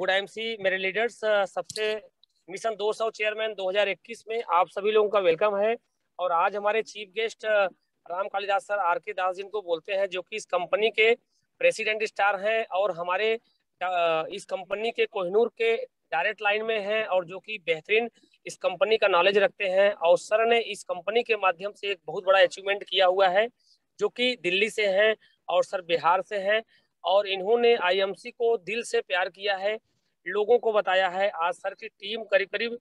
Good IMC मेरे leaders, सबसे mission 200 chairman 2021 में आप सभी लोगों का वेलकम है। और आज हमारे chief guest Ram Kalidas sir, R K Das जिनको बोलते हैं, जो कि इस कंपनी के प्रेसिडेंट स्टार हैं और हमारे इस कंपनी के कोहिनूर के डायरेक्ट लाइन में हैं और जो कि बेहतरीन इस कंपनी का नॉलेज रखते हैं। और सर ने इस कंपनी के माध्यम से एक बहुत बड़ा अचीवमेंट किया हुआ है, जो कि दिल्ली से हैं और सर बिहार से हैं। और इन्होंने आईएमसी को दिल से प्यार किया है, लोगों को बताया है। आज सर की टीम करीब करीब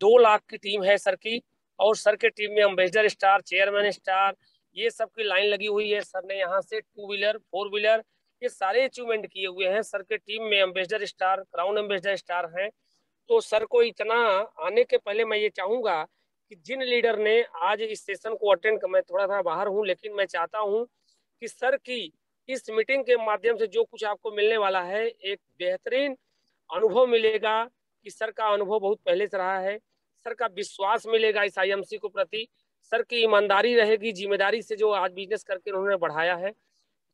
2 लाख की टीम है सर की। और सर के टीम में एम्बेसडर स्टार, चेयरमैन स्टार, ये सब की लाइन लगी हुई है। सर ने यहाँ से 2 व्हीलर 4 व्हीलर ये सारे अचीवमेंट किए हुए हैं। सर के टीम में ambassador star, crown ambassador star हैं। तो सर को इतना आने के पहले मैं ये चाहूंगा कि जिन लीडर ने आज इस सेशन को अटेंड कर, मैं थोड़ा सा बाहर हूँ लेकिन मैं चाहता हूँ कि सर की इस मीटिंग के माध्यम से जो कुछ आपको मिलने वाला है, एक बेहतरीन अनुभव मिलेगा कि सर का अनुभव बहुत पहले से रहा है। सर का विश्वास मिलेगा इस आईएमसी को प्रति। सर की ईमानदारी रहेगी, जिम्मेदारी से जो आज बिजनेस करके उन्होंने बढ़ाया है।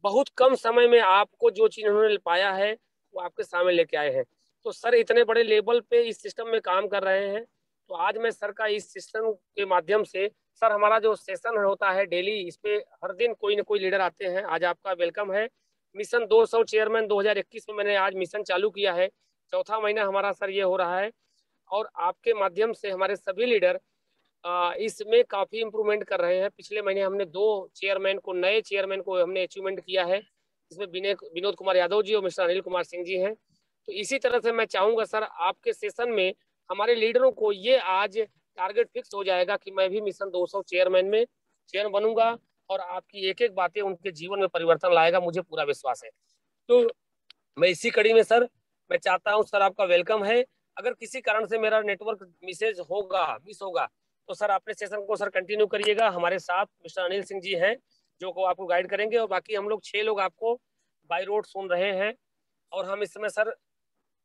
बहुत कम समय में आपको जो चीज उन्होंने पाया है वो आपके सामने लेके आए हैं। तो सर इतने बड़े लेवल पे इस सिस्टम में काम कर रहे हैं। तो आज मैं सर का इस सिस्टम के माध्यम से, सर हमारा जो सेशन होता है डेली, इस पे हर दिन कोई ना कोई लीडर आते हैं। आज आपका वेलकम है। मिशन 200 चेयरमैन 2021 में मैंने आज मिशन चालू किया है। चौथा महीना हमारा सर ये हो रहा है। और आपके माध्यम से हमारे सभी लीडर इसमें काफी इंप्रूवमेंट कर रहे हैं। पिछले महीने हमने 2 चेयरमैन को, नए चेयरमैन को हमने अचीवमेंट किया है। इसमें विनोद कुमार यादव जी और मिस्टर अनिल कुमार सिंह जी हैं। तो इसी तरह से मैं चाहूंगा सर, आपके सेशन में हमारे लीडरों को ये आज टारगेट फिक्स हो जाएगा कि मैं भी मिशन 200 चेयरमैन में चेयर बनूंगा और आपकी एक एक बातें उनके जीवन में परिवर्तन लाएगा, मुझे पूरा विश्वास है। तो मैं इसी कड़ी में सर, मैं चाहता हूँ सर, आपका वेलकम है। अगर किसी कारण से मेरा नेटवर्क मिस होगा तो सर अपने सेशन को सर कंटिन्यू करिएगा। हमारे साथ मिस्टर अनिल सिंह जी हैं जो को आपको गाइड करेंगे, और बाकी हम लोग 6 लोग आपको बाई रोड सुन रहे हैं। और हम इस समय सर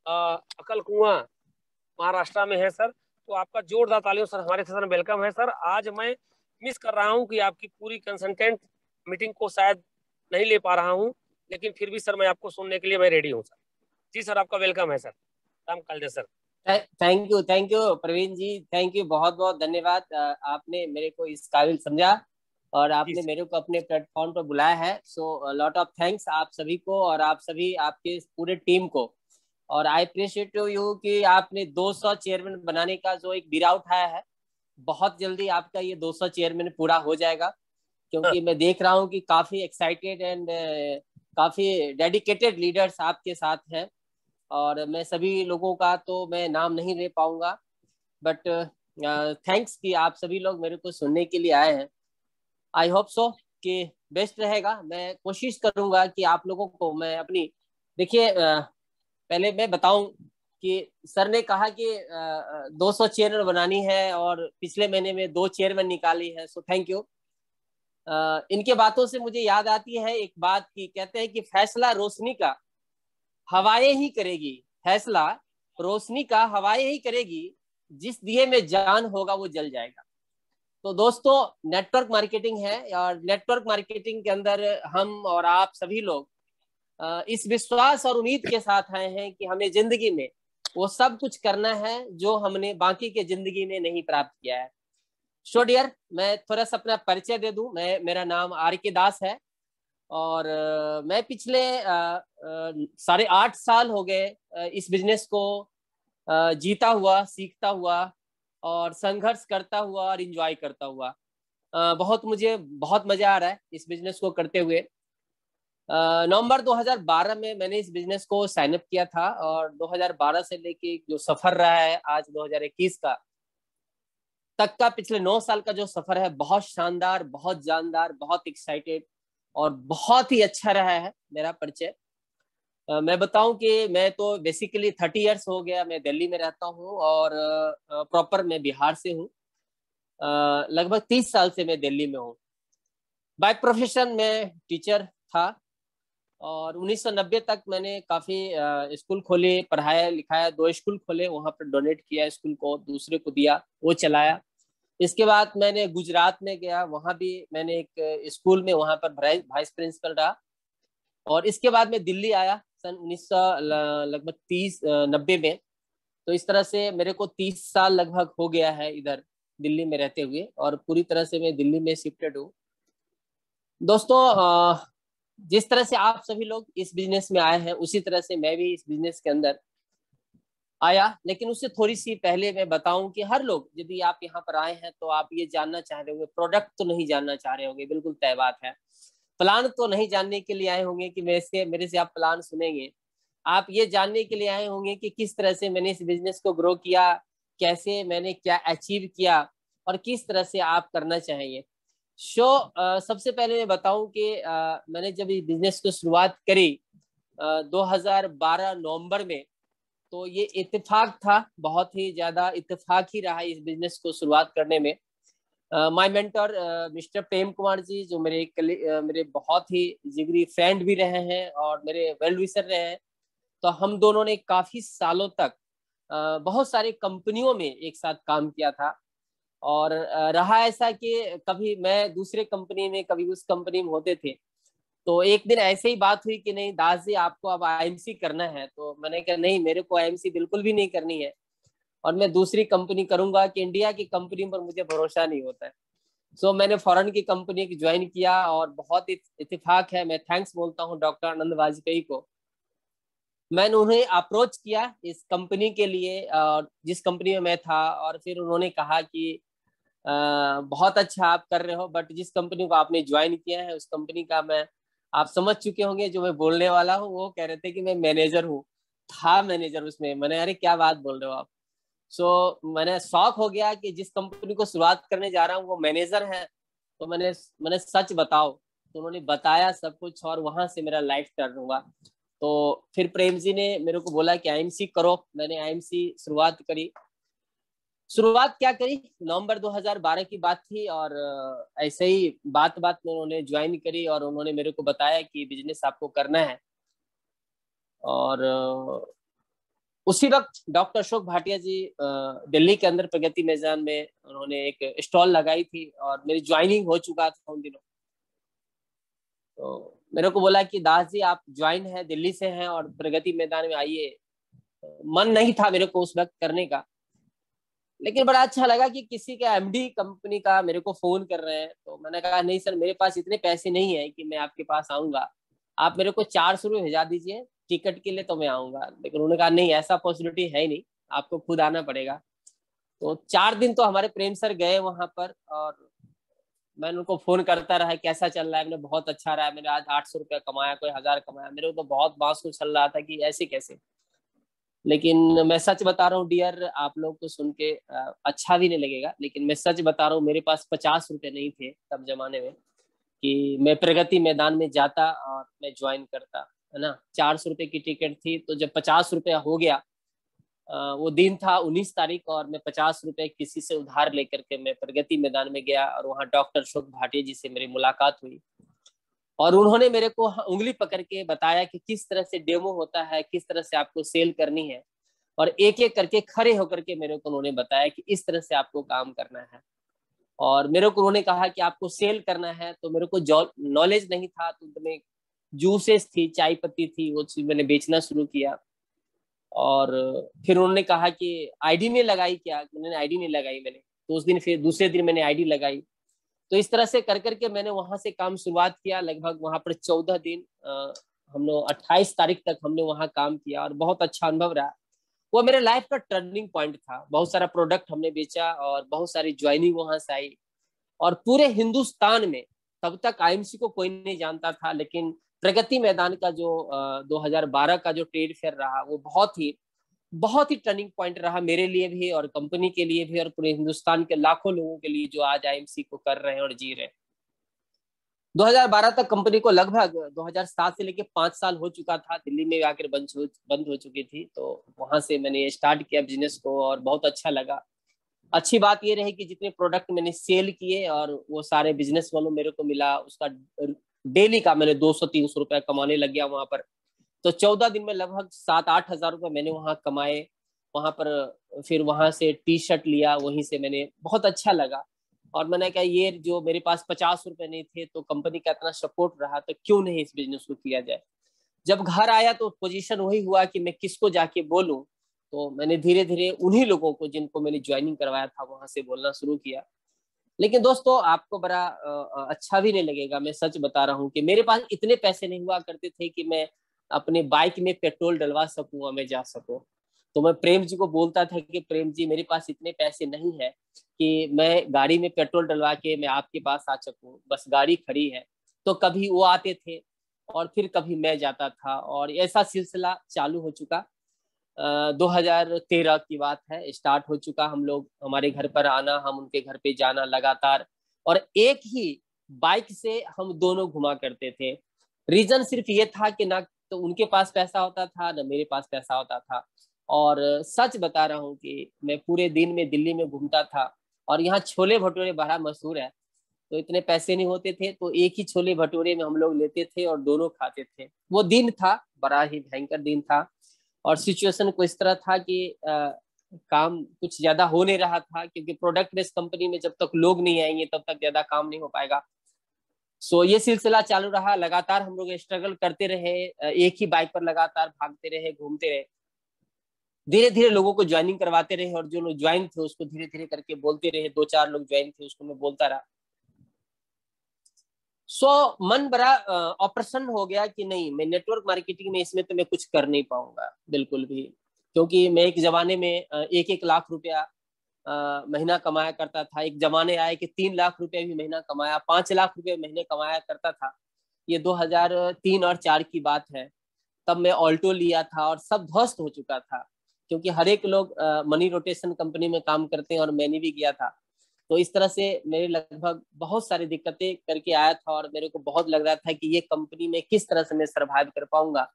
अकल कुआं महाराष्ट्र में है सर। तो आपका जोरदार तालियों सर, हमारे सेशन में वेलकम है सर। आज मैं मिस कर रहा हूँ कि आपकी पूरी कंसल्टेंट मीटिंग को शायद नहीं ले पा रहा हूँ, लेकिन फिर भी सर मैं आपको सुनने के लिए मैं रेडी हूँ सर। जी सर, आपका वेलकम है sir. Ram Kalidas sir. Thank you Praveen ji, thank you, बहुत बहुत धन्यवाद। आपने मेरे को इस काबिल समझा और आपने मेरे को अपने प्लेटफॉर्म पर बुलाया है। सो लॉट ऑफ थैंक्स आप सभी को और आप सभी आपके पूरे टीम को। और आई अप्रिशिएट यू कि आपने 200 चेयरमैन बनाने का जो एक बीड़ा उठाया है। बहुत जल्दी आपका ये 200 चेयरमैन पूरा हो जाएगा, क्योंकि मैं देख रहा हूँ कि काफी एक्साइटेड एंड काफी डेडिकेटेड लीडर्स आपके साथ हैं। और मैं सभी लोगों का तो मैं नाम नहीं ले पाऊंगा, बट थैंक्स कि आप सभी लोग मेरे को सुनने के लिए आए हैं। आई होप सो कि बेस्ट रहेगा। मैं कोशिश करूंगा कि आप लोगों को मैं अपनी, देखिए पहले मैं बताऊं कि सर ने कहा कि 200 चेयरमैन बनानी है और पिछले महीने में 2 चेयरमैन निकाली है। So thank you. इनके बातों से मुझे याद आती है एक बात की, कहते हैं कि फैसला रोशनी का हवाएं ही करेगी, फैसला रोशनी का हवाएं ही करेगी, जिस दिए में जान होगा वो जल जाएगा। तो दोस्तों, नेटवर्क मार्केटिंग है और नेटवर्क मार्केटिंग के अंदर हम और आप सभी लोग इस विश्वास और उम्मीद के साथ आए हैं कि हमें जिंदगी में वो सब कुछ करना है जो हमने बाकी के जिंदगी में नहीं प्राप्त किया है। सो डियर, मैं थोड़ा सा अपना परिचय दे दूं। मेरा नाम आर के दास है और मैं पिछले 8.5 साल हो गए इस बिजनेस को जीता हुआ, सीखता हुआ और संघर्ष करता हुआ और एंजॉय करता हुआ। मुझे बहुत मजा आ रहा है इस बिजनेस को करते हुए। नवंबर 2012 में मैंने इस बिजनेस को साइन अप किया था और 2012 से लेके जो सफर रहा है आज 2021 का तक का, पिछले 9 साल का जो सफर है, बहुत शानदार, बहुत जानदार, बहुत एक्साइटेड और बहुत ही अच्छा रहा है मेरा परिचय। मैं बताऊं कि मैं तो बेसिकली 30 इयर्स हो गया मैं दिल्ली में रहता हूं और प्रॉपर मैं बिहार से हूं। लगभग 30 साल से मैं दिल्ली में हूं। बाय प्रोफेशन में टीचर था और 1990 तक मैंने काफी स्कूल खोले, पढ़ाया लिखाया, 2 स्कूल खोले, वहां पर डोनेट किया स्कूल को, दूसरे को दिया, वो चलाया। इसके बाद मैंने गुजरात में गया, वहां भी मैंने एक स्कूल में वहां पर वाइस प्रिंसिपल रहा। और इसके बाद मैं दिल्ली आया सन 1900 लगभग 90 में। तो इस तरह से मेरे को 30 साल लगभग हो गया है इधर दिल्ली में रहते हुए, और पूरी तरह से मैं दिल्ली में शिफ्टेड हूँ। दोस्तों, जिस तरह से आप सभी लोग इस बिजनेस में आए हैं, उसी तरह से मैं भी इस बिजनेस के अंदर आया। लेकिन उससे थोड़ी सी पहले मैं बताऊं कि हर लोग, यदि आप यहाँ पर आए हैं तो आप ये जानना चाह रहे होंगे, प्रोडक्ट तो नहीं जानना चाह रहे होंगे, बिल्कुल तय बात है। प्लान तो नहीं जानने के लिए आए होंगे कि मेरे से आप प्लान सुनेंगे। आप ये जानने के लिए आए होंगे कि किस तरह से मैंने इस बिजनेस को ग्रो किया, कैसे मैंने क्या अचीव किया, और किस तरह से आप करना चाहेंगे। सबसे पहले मैं बताऊं कि मैंने जब इस बिजनेस को शुरुआत करी 2012 नवंबर में, तो ये इत्तेफाक था, बहुत ही ज्यादा इत्तेफाक ही रहा इस बिजनेस को शुरुआत करने में। My mentor mister Prem Kumar ji, जो मेरे बहुत ही जिगरी फ्रेंड भी रहे हैं और मेरे वेल विशर रहे हैं, तो हम दोनों ने काफी सालों तक बहुत सारी कंपनियों में एक साथ काम किया था। और रहा ऐसा कि कभी मैं दूसरे कंपनी में, कभी उस कंपनी में होते थे। तो एक दिन ऐसे ही बात हुई कि नहीं दास जी, आपको अब आईएमसी करना है। तो मैंने कहा नहीं, मेरे को आईएमसी बिल्कुल भी नहीं करनी है, और मैं दूसरी कंपनी करूंगा, कि इंडिया की कंपनी पर मुझे भरोसा नहीं होता है। मैंने फॉरेन की कंपनी ज्वाइन किया, और बहुत इत्तेफाक है, मैं थैंक्स बोलता हूँ डॉक्टर आनंद वाजपेयी को। मैंने उन्हें अप्रोच किया इस कंपनी के लिए, जिस कंपनी में मैं था, और फिर उन्होंने कहा कि बहुत अच्छा आप कर रहे हो, बट जिस कंपनी को आपने ज्वाइन किया है उस कंपनी का, मैं आप समझ चुके होंगे जो मैं बोलने वाला हूँ। वो कह रहे थे कि मैं मैनेजर हूँ, था मैनेजर उसमें। मैंने अरे क्या बात बोल रहे हो आप। मैंने शौक हो गया कि जिस कंपनी को शुरुआत करने जा रहा हूँ वो मैनेजर है। तो मैंने सच बताओ, तो उन्होंने बताया सब कुछ, और वहां से मेरा लाइफ टर्न हुआ। तो फिर प्रेम जी ने मेरे को बोला कि आईएमसी करो। मैंने आईएमसी शुरुआत करी। शुरुआत क्या करी, नवंबर 2012 की बात थी, और ऐसे ही बात बात में उन्होंने ज्वाइन करी, और उन्होंने मेरे को बताया कि बिजनेस आपको करना है। और उसी वक्त डॉक्टर अशोक भाटिया जी दिल्ली के अंदर प्रगति मैदान में उन्होंने एक स्टॉल लगाई थी, और मेरी ज्वाइनिंग हो चुका था उन दिनों। तो मेरे को बोला कि दास जी आप ज्वाइन है, दिल्ली से हैं, और प्रगति मैदान में आइए। मन नहीं था मेरे को उस वक्त करने का, लेकिन बड़ा अच्छा लगा कि किसी का एमडी कंपनी का मेरे को फोन कर रहे हैं। तो मैंने कहा नहीं सर, मेरे पास इतने पैसे नहीं है कि मैं आपके पास आऊंगा, आप मेरे को 400 रुपये भेजा दीजिए टिकट के लिए, तो मैं आऊंगा। लेकिन उन्होंने कहा नहीं, ऐसा पॉसिबिलिटी है ही नहीं, आपको खुद आना पड़ेगा। तो 4 दिन तो हमारे प्रेम सर गए वहां पर, और मैंने उनको फोन करता रहा कैसा चल रहा है। मैंने बहुत अच्छा रहा है, मैंने आज 800 रुपया कमाया, कोई 1000 कमाया। मेरे को तो बहुत बांस को चल रहा था कि ऐसे कैसे। लेकिन मैं सच बता रहा हूँ डियर, आप लोग को सुन के अच्छा भी नहीं लगेगा, लेकिन मैं सच बता रहा हूँ, मेरे पास 50 रुपये नहीं थे तब जमाने में कि मैं प्रगति मैदान में जाता और मैं ज्वाइन करता, है ना। 400 रुपये की टिकट थी, तो जब 50 रुपया हो गया, वो दिन था 19 तारीख, और मैं 50 रुपये किसी से उधार लेकर के मैं प्रगति मैदान में गया, और वहाँ डॉक्टर अशोक भाटिया जी से मेरी मुलाकात हुई। और उन्होंने मेरे को उंगली पकड़ के बताया कि किस तरह से डेमो होता है, किस तरह से आपको सेल करनी है, और एक एक करके खड़े होकर के मेरे को उन्होंने बताया कि इस तरह से आपको काम करना है। और मेरे को उन्होंने कहा कि आपको सेल करना है। तो मेरे को नॉलेज नहीं था, तो मैं जूसेस थी, चाय पत्ती थी, वो चीज मैंने बेचना शुरू किया। और फिर उन्होंने कहा कि आईडी नहीं लगाई क्या, उन्होंने आईडी नहीं लगाई मैंने। तो उस दिन फिर दूसरे दिन मैंने आईडी लगाई। तो इस तरह से कर करके मैंने वहां से काम शुरुआत किया। लगभग वहां पर 14 दिन, हम लोग 28 तारीख तक हमने वहां काम किया, और बहुत अच्छा अनुभव रहा। वो मेरे लाइफ का टर्निंग पॉइंट था। बहुत सारा प्रोडक्ट हमने बेचा, और बहुत सारी ज्वाइनिंग वहां से आई। और पूरे हिंदुस्तान में तब तक आईएमसी को कोई नहीं जानता था, लेकिन प्रगति मैदान का जो 2012 का जो ट्रेड फेयर रहा, वो बहुत ही टर्निंग पॉइंट रहा मेरे लिए भी, और कंपनी के लिए भी, और पूरे हिंदुस्तान के लाखों लोगों के लिए जो आज आईएमसी को कर रहे हैं और जी रहे हैं। 2012 तक कंपनी को लगभग 2007 से लेके 5 साल हो चुका था, दिल्ली में आकर बंद हो चुकी थी। तो वहां से मैंने स्टार्ट किया बिजनेस को, और बहुत अच्छा लगा। अच्छी बात ये रही कि जितने प्रोडक्ट मैंने सेल किए, और वो सारे बिजनेस वालों मेरे को मिला, उसका डेली का मैंने 200-300 रुपया कमाने लग गया वहां पर। तो 14 दिन में लगभग 7-8 हजार रुपये मैंने वहां कमाए वहां पर। फिर वहां से टी शर्ट लिया, वहीं से मैंने, बहुत अच्छा लगा। और मैंने कहा ये जो मेरे पास 50 रुपए नहीं थे, तो कंपनी का इतना सपोर्ट रहा, तो क्यों नहीं इस बिजनेस को किया जाए। जब घर आया तो पोजीशन वही हुआ कि मैं किसको जाके बोलूं, तो मैंने धीरे धीरे उन्हीं लोगों को जिनको मैंने ज्वाइनिंग करवाया था वहां से बोलना शुरू किया। लेकिन दोस्तों आपको बड़ा अच्छा भी नहीं लगेगा, मैं सच बता रहा हूँ कि मेरे पास इतने पैसे नहीं हुआ करते थे कि मैं अपने बाइक में पेट्रोल डलवा सकूं और मैं जा सकूं। तो मैं प्रेम जी को बोलता था कि प्रेम जी मेरे पास इतने पैसे नहीं है कि मैं गाड़ी में पेट्रोल डलवा के मैं आपके पास आ सकूं, बस गाड़ी खड़ी है। तो कभी वो आते थे और फिर कभी मैं जाता था, और ऐसा सिलसिला चालू हो चुका। 2013 की बात है, स्टार्ट हो चुका हम लोग, हमारे घर पर आना, हम उनके घर पे जाना लगातार, और एक ही बाइक से हम दोनों घुमा करते थे। रीजन सिर्फ ये था कि ना तो उनके पास पैसा होता था ना मेरे पास पैसा होता था। और सच बता रहा हूँ कि मैं पूरे दिन में दिल्ली में घूमता था, और यहाँ छोले भटूरे बड़ा मशहूर है, तो इतने पैसे नहीं होते थे, तो एक ही छोले भटूरे में हम लोग लेते थे और दोनों खाते थे। वो दिन था, बड़ा ही भयंकर दिन था। और सिचुएशन को इस तरह था कि काम कुछ ज्यादा हो नहीं रहा था, क्योंकि प्रोडक्ट बेस्ड कंपनी में जब तक लोग नहीं आएंगे तब तक ज्यादा काम नहीं हो पाएगा। सो ये सिलसिला चालू रहा, लगातार हम लोग स्ट्रगल करते रहे, एक ही बाइक पर लगातार भागते रहे, घूमते रहे, धीरे धीरे लोगों को ज्वाइनिंग करवाते रहे, और जो लोग ज्वाइन थे उसको धीरे धीरे करके बोलते रहे। 2-4 लोग ज्वाइन थे उसको मैं बोलता रहा। मन बड़ा ऑपरेशन हो गया कि नहीं, मैं नेटवर्क मार्केटिंग में इसमें तो मैं कुछ कर नहीं पाऊंगा बिल्कुल भी, क्योंकि मैं एक जमाने में 1-1 लाख रुपया महीना कमाया करता था। एक जमाने आए कि 3 लाख रुपए भी महीना कमाया, 5 लाख रुपए महीने कमाया करता था। ये 2003 और 4 की बात है। तब मैं ऑल्टो लिया था और सब ध्वस्त हो चुका था, क्योंकि हर एक लोग मनी रोटेशन कंपनी में काम करते हैं और मैंने भी किया था। तो इस तरह से मेरे लगभग बहुत सारी दिक्कतें करके आया था, और मेरे को बहुत लग रहा था कि ये कंपनी में किस तरह से मैं सर्वाइव कर पाऊंगा।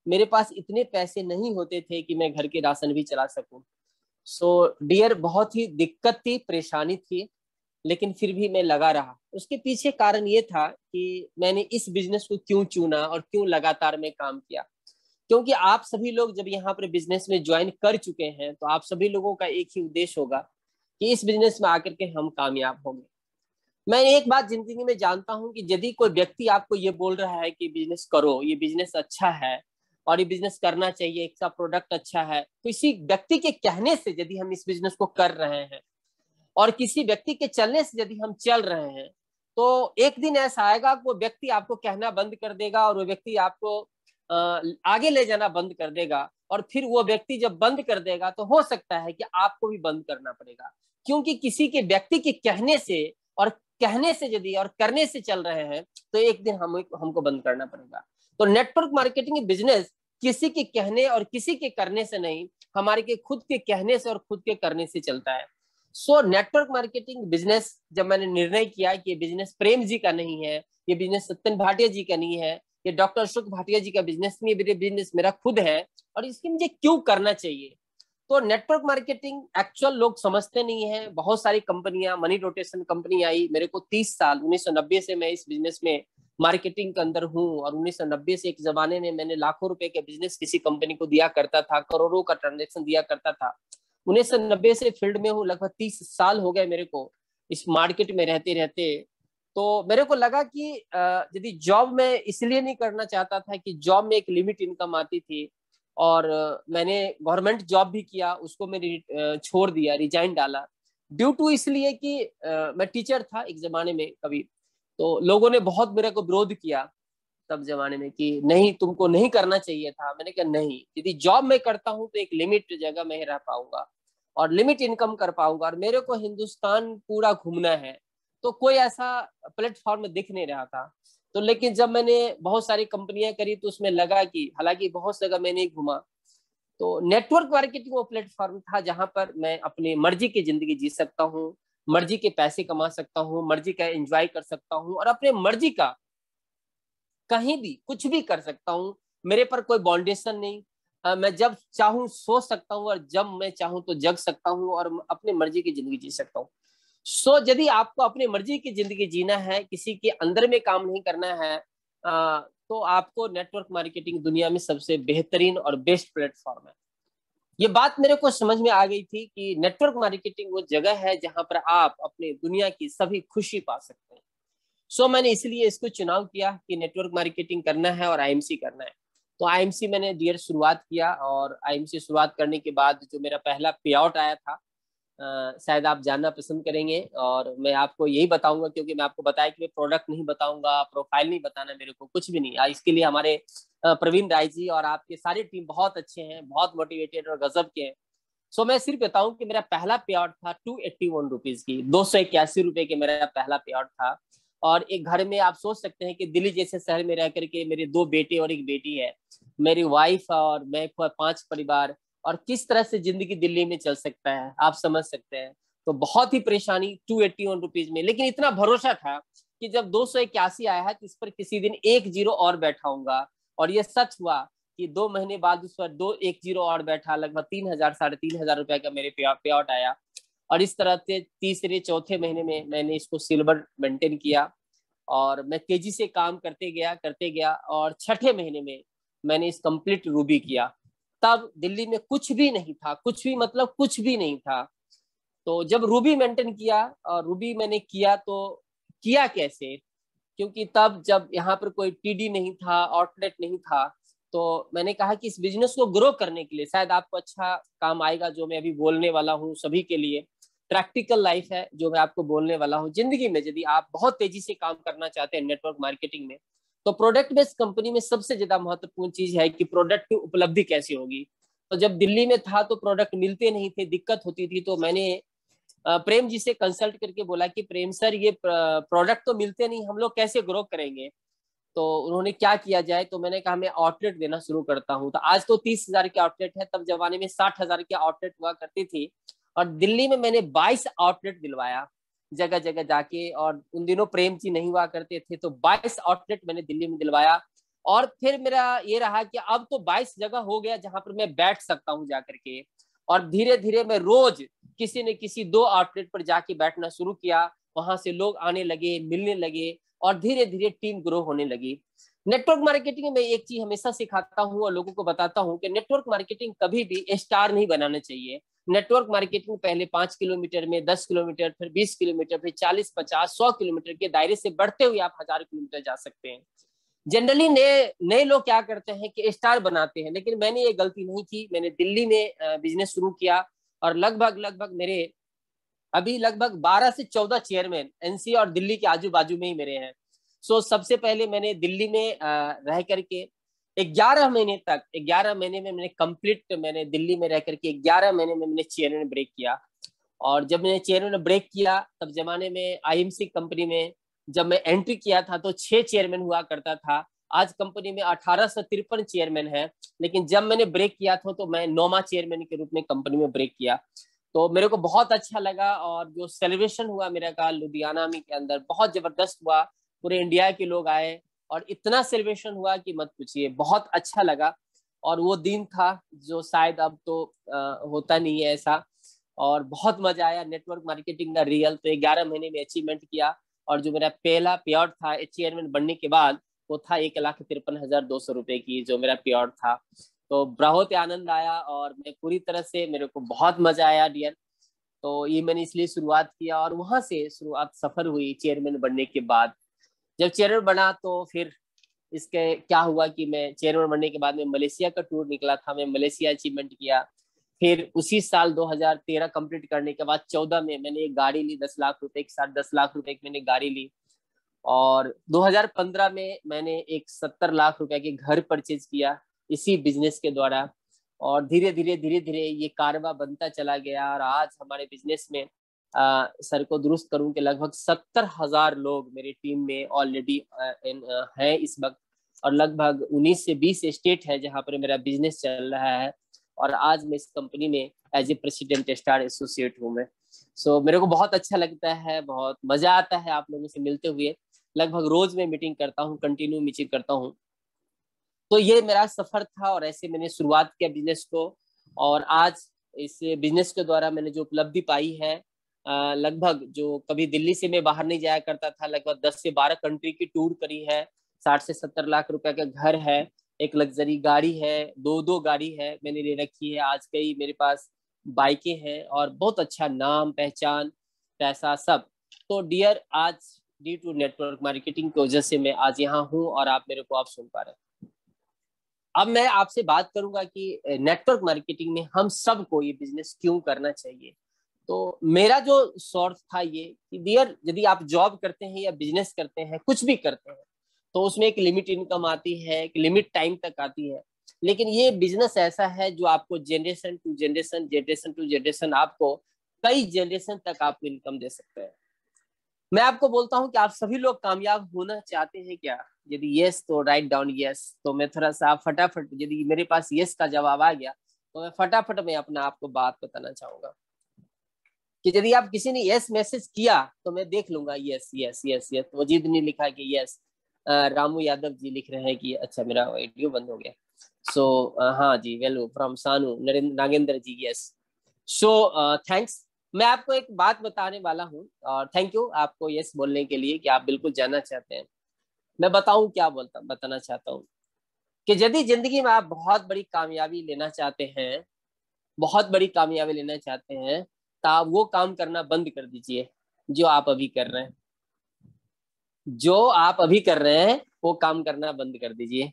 मेरे पास इतने पैसे नहीं होते थे कि मैं घर के राशन भी चला सकूं। डियर बहुत ही दिक्कत थी, परेशानी थी, लेकिन फिर भी मैं लगा रहा। उसके पीछे कारण ये था कि मैंने इस बिजनेस को क्यों चुना और क्यों लगातार मैं काम किया। क्योंकि आप सभी लोग जब यहाँ पर बिजनेस में ज्वाइन कर चुके हैं तो आप सभी लोगों का एक ही उद्देश्य होगा कि इस बिजनेस में आकर के हम कामयाब होंगे। मैं एक बात जिंदगी में जानता हूं कि यदि कोई व्यक्ति आपको ये बोल रहा है कि बिजनेस करो, ये बिजनेस अच्छा है और ये बिजनेस करना चाहिए, इसका प्रोडक्ट अच्छा है, तो इसी व्यक्ति के कहने से यदि हम इस बिजनेस को कर रहे हैं और किसी व्यक्ति के चलने से यदि हम चल रहे हैं, तो एक दिन ऐसा आएगा कि वो व्यक्ति आपको कहना बंद कर देगा और वो व्यक्ति आपको आगे ले जाना बंद कर देगा। और फिर वो व्यक्ति जब बंद कर देगा तो हो सकता है कि आपको भी बंद करना पड़ेगा, क्योंकि किसी के व्यक्ति के कहने से और कहने से यदि और करने से चल रहे हैं तो एक दिन हमको बंद करना पड़ेगा। तो नेटवर्क मार्केटिंग बिजनेस किसी के कहने और किसी के करने से नहीं, हमारे के खुद के कहने से और खुद के करने से चलता है। नेटवर्क मार्केटिंग बिजनेस जब मैंने निर्णय किया कि ये बिजनेस प्रेम जी का नहीं है, ये बिजनेस सत्यन भाटिया जी का नहीं है, ये डॉक्टर अशोक भाटिया जी का बिजनेस नहीं, मेरे बिजनेस मेरा खुद है, और इसके मुझे क्यों करना चाहिए। तो नेटवर्क मार्केटिंग एक्चुअल लोग समझते नहीं है। बहुत सारी कंपनियां, मनी रोटेशन कंपनी आई, मेरे को 30 साल 1990 से मैं इस बिजनेस में मार्केटिंग के अंदर हूँ, और 1990 से एक जमाने में मैंने लाखों रुपए के बिजनेस किसी कंपनी को दिया करता था, करोड़ों का ट्रांजेक्शन दिया करता था। 1990 से फील्ड में हूँ, लगभग 30 साल हो गए मेरे को इस मार्केट में रहते रहते। तो मेरे को लगा कि यदि जॉब में इसलिए नहीं करना चाहता था कि जॉब में एक लिमिट इनकम आती थी, और मैंने गवर्नमेंट जॉब भी किया, उसको मैंने छोड़ दिया, रिजाइन डाला ड्यू टू इसलिए कि मैं टीचर था एक जमाने में कभी। तो लोगों ने बहुत मेरे को विरोध किया तब जमाने में कि नहीं तुमको नहीं करना चाहिए था। मैंने कहा नहीं, यदि जॉब में करता हूं तो एक लिमिट जगह में ही रह पाऊंगा और लिमिट इनकम कर पाऊंगा, और मेरे को हिंदुस्तान पूरा घूमना है। तो कोई ऐसा प्लेटफॉर्म दिख नहीं रहा था। तो लेकिन जब मैंने बहुत सारी कंपनियां करी तो उसमें लगा कि हालांकि बहुत जगह मैंने घूमा, तो नेटवर्क मार्केटिंग वो प्लेटफॉर्म था जहां पर मैं अपनी मर्जी की जिंदगी जी सकता हूँ, मर्जी के पैसे कमा सकता हूँ, मर्जी का एंजॉय कर सकता हूँ, और अपने मर्जी का कहीं भी कुछ भी कर सकता हूँ। मेरे पर कोई बाउंडेशन नहीं। मैं जब चाहूँ सो सकता हूँ और जब मैं चाहूँ तो जग सकता हूँ और अपनी मर्जी की जिंदगी जी सकता हूँ। यदि आपको अपनी मर्जी की जिंदगी जीना है, किसी के अंदर में काम नहीं करना है, तो आपको नेटवर्क मार्केटिंग दुनिया में सबसे बेहतरीन और बेस्ट प्लेटफॉर्म है। ये बात मेरे को समझ में आ गई थी कि नेटवर्क मार्केटिंग वो जगह है जहां पर आप अपने दुनिया की सभी खुशी पा सकते हैं। मैंने इसलिए इसको चुनाव किया कि नेटवर्क मार्केटिंग करना है और आईएमसी करना है। तो आईएमसी मैंने डियर शुरुआत किया, और आईएमसी शुरुआत करने के बाद जो मेरा पहला पे आउट आया था, शायद आप जानना पसंद करेंगे, और मैं आपको यही बताऊंगा, क्योंकि मैं आपको बताया कि मैं प्रोडक्ट नहीं बताऊंगा, प्रोफाइल नहीं बताना, मेरे को कुछ भी नहीं। इसके लिए हमारे प्रवीण राय जी और आपके सारी टीम बहुत अच्छे हैं, बहुत मोटिवेटेड और गजब के हैं। सो मैं सिर्फ बताऊं कि मेरा पहला पे आउट था 281 रुपीज की, 281 रुपए के मेरा पहला पे आउट था। और एक घर में आप सोच सकते हैं कि दिल्ली जैसे शहर में रह करके मेरे 2 बेटे और एक बेटी है, मेरी वाइफ और मैं, 5 परिवार, और किस तरह से जिंदगी दिल्ली में चल सकता है आप समझ सकते हैं। तो बहुत ही परेशानी 281 रुपीज में, लेकिन इतना भरोसा था कि जब 281 आया है तो इस पर किसी दिन 1 जीरो और बैठाऊंगा, और ये सच हुआ कि 2 महीने बाद उस पर 1 जीरो और बैठा, लगभग 3,000 3,500 रुपए का मेरे पे आउट आया। और इस तरह से तीसरे चौथे महीने में मैंने इसको सिल्वर मेंटेन किया, और मैं तेजी से काम करते गया, और छठे महीने में मैंने इस कंप्लीट रूबी किया। तब दिल्ली में कुछ भी नहीं था, कुछ भी मतलब कुछ भी नहीं था। तो जब रूबी मेंटेन किया, और रूबी मैंने किया, तो किया कैसे, क्योंकि तब जब यहाँ पर कोई टीडी नहीं था, आउटलेट नहीं था, तो मैंने कहा कि इस बिजनेस को ग्रो करने के लिए शायद आपको अच्छा काम आएगा जो मैं अभी बोलने वाला हूँ, सभी के लिए प्रैक्टिकल लाइफ है जो मैं आपको बोलने वाला हूँ। जिंदगी में यदि आप बहुत तेजी से काम करना चाहते हैं नेटवर्क मार्केटिंग में, तो प्रोडक्ट बेस्ड कंपनी में सबसे ज्यादा महत्वपूर्ण चीज है कि प्रोडक्ट की उपलब्धि कैसी होगी। तो जब दिल्ली में था तो प्रोडक्ट मिलते नहीं थे, दिक्कत होती थी, तो मैंने प्रेम जी से कंसल्ट करके बोला कि प्रेम सर, ये प्रोडक्ट तो मिलते नहीं, हम लोग कैसे ग्रो करेंगे। तो उन्होंने क्या किया जाए, तो मैंने कहा मैं आउटलेट देना शुरू करता हूँ। तो आज तो 30,000 के आउटलेट है, तब जमाने में 60,000 के आउटलेट हुआ करती थी। और दिल्ली में मैंने 22 आउटलेट दिलवाया जगह जगह जाके, और उन दिनों प्रेम जी नहीं हुआ करते थे, तो 22 आउटलेट मैंने दिल्ली में दिलवाया। और फिर मेरा ये रहा कि अब तो 22 जगह हो गया जहां पर मैं बैठ सकता हूँ जाकर के, और धीरे धीरे मैं रोज किसी न किसी 2 आउटलेट पर जाके बैठना शुरू किया। वहां से लोग आने लगे, मिलने लगे, और धीरे धीरे टीम ग्रो होने लगी। नेटवर्क मार्केटिंग में एक चीज हमेशा सिखाता हूँ और लोगों को बताता हूँ कि नेटवर्क मार्केटिंग कभी भी स्टार नहीं बनाना चाहिए। नेटवर्क मार्केटिंग पहले 5 किलोमीटर में, 10 किलोमीटर, फिर 20 किलोमीटर, फिर 40, 50, 100 किलोमीटर के दायरे से बढ़ते हुए आप 1,000 किलोमीटर जा सकते हैं। जनरली नए नए लोग क्या करते हैं कि स्टार बनाते हैं, लेकिन मैंने ये गलती नहीं की। मैंने दिल्ली में बिजनेस शुरू किया, और लगभग लगभग मेरे अभी लगभग 12 से 14 चेयरमैन एनसी और दिल्ली के आजू बाजू में ही मेरे हैं। सबसे पहले मैंने दिल्ली में रह करके 11 महीने में मैंने कंप्लीट, मैंने दिल्ली में रह करके 11 महीने में मैंने चेयरमैन ब्रेक किया। और जब मैंने चेयरमैन ब्रेक किया, तब जमाने में आईएमसी कंपनी में जब मैं एंट्री किया था तो 6 चेयरमैन हुआ करता था। आज कंपनी में 1853 चेयरमैन है, लेकिन जब मैंने ब्रेक किया था तो मैं 9वां चेयरमैन के रूप में कंपनी में ब्रेक किया। तो मेरे को बहुत अच्छा लगा, और जो सेलिब्रेशन हुआ मेरा का लुधियाना में के अंदर बहुत जबरदस्त हुआ। पूरे इंडिया के लोग आए, और इतना सेलिब्रेशन हुआ कि मत पूछिए, बहुत अच्छा लगा। और वो दिन था जो शायद अब तो होता नहीं है ऐसा। और बहुत मजा आया नेटवर्क मार्केटिंग का रियल तो 11 महीने में अचीवमेंट किया। और जो मेरा पहला पे आउट था चेयरमैन बनने के बाद, वो था 1,53,200 रुपए की जो मेरा पे आउट था। तो बहुत आनंद आया, और मैं पूरी तरह से, मेरे को बहुत मजा आया डियर। तो ये मैंने इसलिए शुरुआत किया, और वहां से शुरुआत सफर हुई चेयरमैन बनने के बाद। जब चेयरमैन बना तो फिर इसके क्या हुआ कि मैं चेयरमैन बनने के बाद में मलेशिया का टूर निकला था, मैं मलेशिया अचीवमेंट किया। फिर उसी साल 2013 कंप्लीट करने के बाद 14 में मैंने एक गाड़ी ली, 10 लाख रुपए के साथ, 10 लाख रुपए की मैंने गाड़ी ली। और 2015 में मैंने एक 70 लाख रुपए के घर परचेज किया इसी बिजनेस के द्वारा। और धीरे धीरे ये कारवा बनता चला गया, और आज हमारे बिजनेस में सर को दुरुस्त करूं कि लगभग 70,000 लोग मेरी टीम में ऑलरेडी हैं इस वक्त। और लगभग 19 से 20 स्टेट है जहां पर मेरा बिजनेस चल रहा है। और आज मैं इस कंपनी में as a president star associate हूँ मैं। मेरे को बहुत अच्छा लगता है, बहुत मजा आता है आप लोगों से मिलते हुए। लगभग रोज मैं मीटिंग करता हूँ, कंटिन्यू मीटिंग करता हूँ। तो ये मेरा सफर था, और ऐसे मैंने शुरुआत किया बिजनेस को। और आज इस बिजनेस के द्वारा मैंने जो उपलब्धि पाई है, लगभग जो कभी दिल्ली से मैं बाहर नहीं जाया करता था, लगभग 10 से 12 कंट्री की टूर करी है। 60 से 70 लाख रुपए का घर है, एक लग्जरी गाड़ी है, दो गाड़ी है मैंने ले रखी है। आज कई मेरे पास बाइकें हैं, और बहुत अच्छा नाम, पहचान, पैसा सब। तो डियर, आज ड्यू टू नेटवर्क मार्केटिंग की वजह से मैं आज यहाँ हूँ, और आप मेरे को आप सुन पा रहे हैं। अब मैं आपसे बात करूंगा कि नेटवर्क मार्केटिंग में हम सबको ये बिजनेस क्यों करना चाहिए। तो मेरा जो सोर्स था ये कि डियर, यदि आप जॉब करते हैं या बिजनेस करते हैं, कुछ भी करते हैं, तो उसमें एक लिमिट इनकम आती है, एक लिमिट टाइम तक आती है। लेकिन ये बिजनेस ऐसा है जो आपको generation to generation, generation to generation, आपको कई जनरेशन तक आपको इनकम दे सकते हैं। मैं आपको बोलता हूं कि आप सभी लोग कामयाब होना चाहते हैं क्या? यदि यस तो राइट डाउन यस। तो मैं थोड़ा सा फटाफट, यदि मेरे पास यस का जवाब आ गया तो मैं फटाफट में अपना आपको बात बताना चाहूंगा कि यदि आप किसी ने यस मैसेज किया तो मैं देख लूंगा यस यस यस यस। तो वजीद ने लिखा कि यस। रामू यादव जी लिख रहे हैं कि अच्छा मेरा वीडियो बंद हो गया। सो हाँ जी, वेलू फ्रॉम सानू नागेंद्र जी, यस। So thanks. मैं आपको एक बात बताने वाला हूँ और थैंक यू आपको यस बोलने के लिए कि आप बिल्कुल जानना चाहते हैं। मैं बताऊं क्या बताना चाहता हूँ कि यदि जिंदगी में आप बहुत बड़ी कामयाबी लेना चाहते हैं, बहुत बड़ी कामयाबी लेना चाहते हैं, तो आप वो काम करना बंद कर दीजिए जो आप अभी कर रहे हैं। जो आप अभी कर रहे हैं वो काम करना बंद कर दीजिए।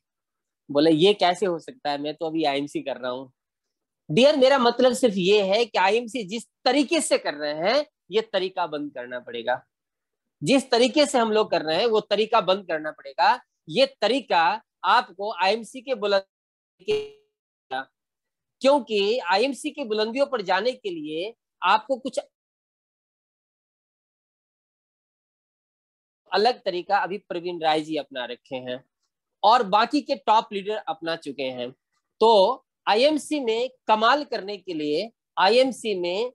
बोले ये कैसे हो सकता है, मैं तो अभी आईएमसी कर रहा हूँ। डियर, मेरा मतलब सिर्फ ये है कि आईएमसी जिस तरीके से कर रहे हैं ये तरीका बंद करना पड़ेगा। जिस तरीके से हम लोग कर रहे हैं वो तरीका बंद करना पड़ेगा। ये तरीका आपको आईएमसी के बुलंदी, क्योंकि आईएमसी की बुलंदियों पर जाने के लिए आपको कुछ अलग तरीका अभी प्रवीण राय जी अपना रखे हैं और बाकी के टॉप लीडर अपना चुके हैं। तो आईएमसी में कमाल करने के लिए, आईएमसी में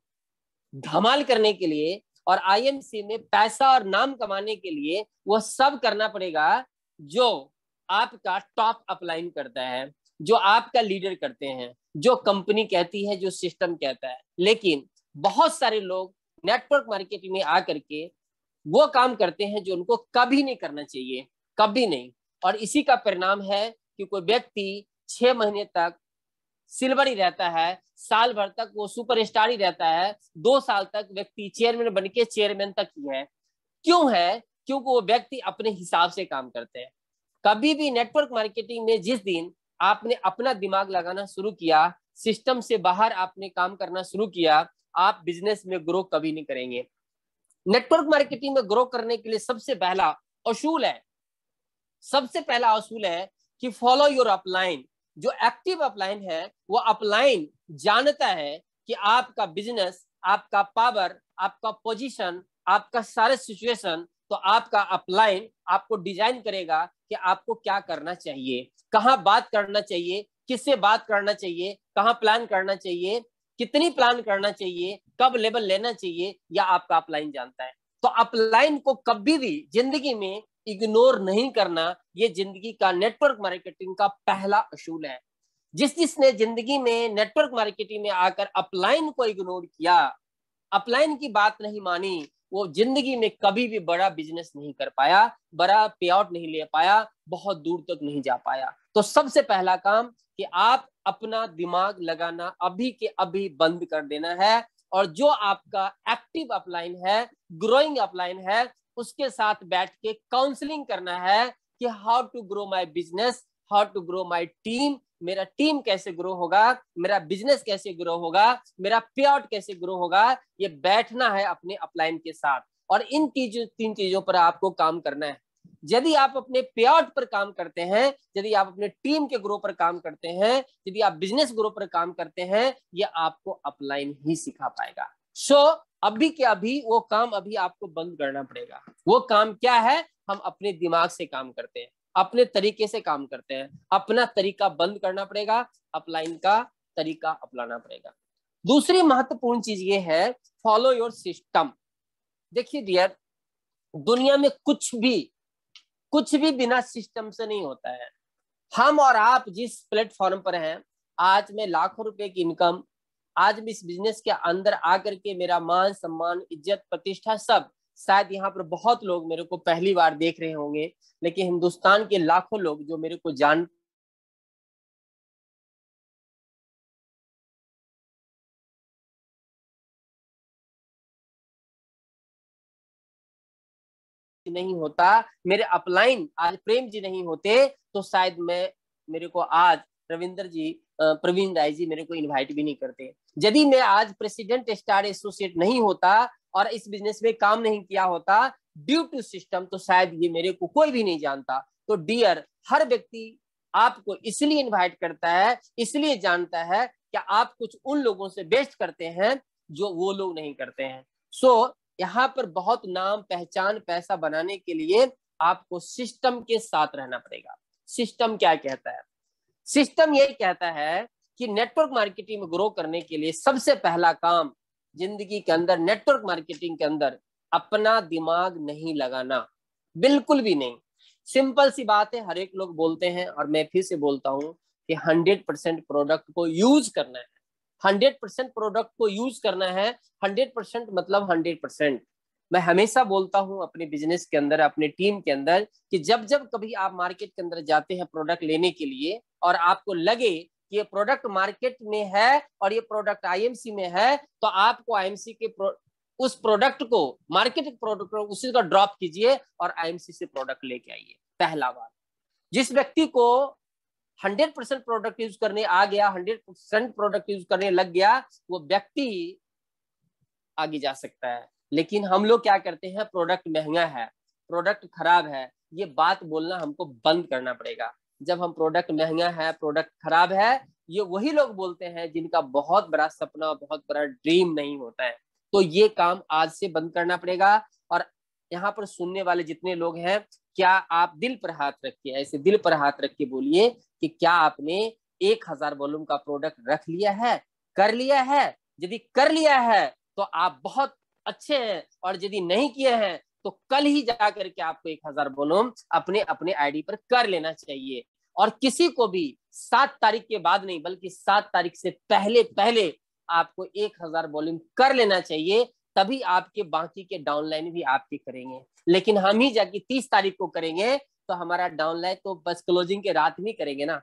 धमाल करने के लिए और आईएमसी में पैसा और नाम कमाने के लिए वो सब करना पड़ेगा जो आपका टॉप अपलाइन करता है, जो आपका लीडर करते हैं, जो कंपनी कहती है, जो सिस्टम कहता है। लेकिन बहुत सारे लोग नेटवर्क मार्केटिंग में आकर के वो काम करते हैं जो उनको कभी नहीं करना चाहिए, कभी नहीं। और इसी का परिणाम है कि कोई व्यक्ति 6 महीने तक सिल्वर ही रहता है, साल भर तक वो सुपरस्टार ही रहता है, 2 साल तक व्यक्ति चेयरमैन बन के चेयरमैन तक ही है। क्यों है? क्योंकि वो व्यक्ति अपने हिसाब से काम करते हैं। कभी भी नेटवर्क मार्केटिंग में जिस दिन आपने अपना दिमाग लगाना शुरू किया, सिस्टम से बाहर आपने काम करना शुरू किया, आप बिजनेस में ग्रो कभी नहीं करेंगे। नेटवर्क मार्केटिंग में ग्रो करने के लिए सबसे पहला असूल है, सबसे पहला असूल है कि फॉलो योर अपलाइन। जो एक्टिव अपलाइन है वो अपलाइन जानता है कि आपका बिजनेस, आपका पावर, आपका पोजीशन, आपका सारे सिचुएशन, तो आपका अपलाइन आपको डिजाइन करेगा कि आपको क्या करना चाहिए, कहां बात करना चाहिए, किससे बात करना चाहिए, कहां प्लान करना चाहिए, कितनी प्लान करना चाहिए, कब लेवल लेना चाहिए, या आपका अपलाइन जानता है। तो अपलाइन को कभी भी जिंदगी में इग्नोर नहीं करना, ये जिंदगी का नेटवर्क मार्केटिंग का पहला असूल है। जिसने जिंदगी में नेटवर्क मार्केटिंग में आकर अपलाइन को इग्नोर किया, अपलाइन की बात नहीं मानी, वो जिंदगी में कभी भी बड़ा बिजनेस नहीं कर पाया, बड़ा पे आउट नहीं ले पाया, बहुत दूर तक नहीं जा पाया। तो सबसे पहला काम कि आप अपना दिमाग लगाना अभी के अभी बंद कर देना है और जो आपका एक्टिव अपलाइन है, ग्रोइंग अपलाइन है, उसके साथ बैठ के काउंसलिंग करना है कि how to grow my business, how to grow my team. मेरा टीम कैसे ग्रो होगा, मेरा बिजनेस कैसे ग्रो होगा, मेरा पे आउट कैसे ग्रो होगा, ये बैठना है अपने अपलाइन के साथ। और इन तीन चीजों पर आपको काम करना है। यदि आप अपने पे आउट पर काम करते हैं, यदि आप अपने टीम के ग्रो पर काम करते हैं, यदि आप बिजनेस ग्रो पर काम करते हैं, ये आपको अपलाइन ही सिखा पाएगा। सो अभी के अभी वो काम अभी आपको बंद करना पड़ेगा। वो काम क्या है? हम अपने दिमाग से काम करते हैं, अपने तरीके से काम करते हैं, अपना तरीका बंद करना पड़ेगा, अपलाइन का तरीका अपनाना पड़ेगा। दूसरी महत्वपूर्ण चीज ये है, फॉलो योर सिस्टम। देखिए डियर, दुनिया में कुछ भी बिना सिस्टम से नहीं होता है। हम और आप जिस प्लेटफॉर्म पर हैं, आज मैं लाखों रुपए की इनकम, आज भी इस बिजनेस के अंदर आकर के मेरा मान सम्मान, इज्जत, प्रतिष्ठा सब, शायद यहाँ पर बहुत लोग मेरे को पहली बार देख रहे होंगे, लेकिन हिंदुस्तान के लाखों लोग जो मेरे को जान नहीं होता, मेरे अपलाइन आज प्रेम जी नहीं होते, तो शायद मेरे को आज रविंदर जी, प्रवीण राय जी मेरे को इनवाइट भी नहीं करते। यदि मैं आज प्रेसिडेंट स्टार एसोसिएट नहीं होता और इस बिजनेस में काम नहीं किया होता ड्यू टू सिस्टम, तो शायद ये मेरे को कोई भी नहीं जानता। तो डियर, हर व्यक्ति आपको इसलिए इनवाइट करता है, इसलिए जानता है कि आप कुछ उन लोगों से बेस्ट करते हैं जो वो लोग नहीं करते हैं। सो यहाँ पर बहुत नाम, पहचान, पैसा बनाने के लिए आपको सिस्टम के साथ रहना पड़ेगा। सिस्टम क्या कहता है? सिस्टम ये कहता है कि नेटवर्क मार्केटिंग में ग्रो करने के लिए सबसे पहला काम जिंदगी के अंदर, नेटवर्क मार्केटिंग के अंदर, अपना दिमाग नहीं लगाना, बिल्कुल भी नहीं। सिंपल सी बात है, हर एक लोग बोलते हैं और मैं फिर से बोलता हूं कि 100% प्रोडक्ट को यूज करना है। 100% प्रोडक्ट को यूज करना है। 100% मतलब 100%। मैं हमेशा बोलता हूं अपने बिजनेस के अंदर, अपने टीम के अंदर, कि जब जब कभी आप मार्केट के अंदर जाते हैं प्रोडक्ट लेने के लिए और आपको लगे कि ये प्रोडक्ट मार्केट में है और ये प्रोडक्ट आईएमसी में है, तो आपको आईएमसी के उस प्रोडक्ट को, मार्केट प्रोडक्ट को उसी का ड्रॉप कीजिए और आईएमसी से प्रोडक्ट लेके आइए। पहला बात, जिस व्यक्ति को 100% प्रोडक्ट यूज करने आ गया, 100% प्रोडक्ट यूज करने लग गया, वो व्यक्ति आगे जा सकता है। लेकिन हम लोग क्या करते हैं, प्रोडक्ट महंगा है, प्रोडक्ट खराब है, ये बात बोलना हमको बंद करना पड़ेगा। जब हम प्रोडक्ट महंगा है, प्रोडक्ट खराब है, ये वही लोग बोलते हैं जिनका बहुत बड़ा सपना, बहुत बड़ा ड्रीम नहीं होता है। तो ये काम आज से बंद करना पड़ेगा। और यहाँ पर सुनने वाले जितने लोग हैं, क्या आप दिल पर हाथ रखिए, ऐसे दिल पर हाथ रख के बोलिए कि क्या आपने 1000 वॉल्यूम का प्रोडक्ट रख लिया है, कर लिया है? यदि कर लिया है तो आप बहुत अच्छे हैं, और यदि नहीं किए हैं तो कल ही जाकर के आपको 1000 वॉल्यूम अपने अपने आईडी पर कर लेना चाहिए। और किसी को भी 7 तारीख के बाद नहीं, बल्कि 7 तारीख से पहले पहले आपको 1000 वॉल्यूम कर लेना चाहिए, तभी आपके बाकी के डाउनलाइन भी आपके करेंगे। लेकिन हम ही जाके 30 तारीख को करेंगे तो हमारा डाउनलाइन तो बस क्लोजिंग के रात में करेंगे ना।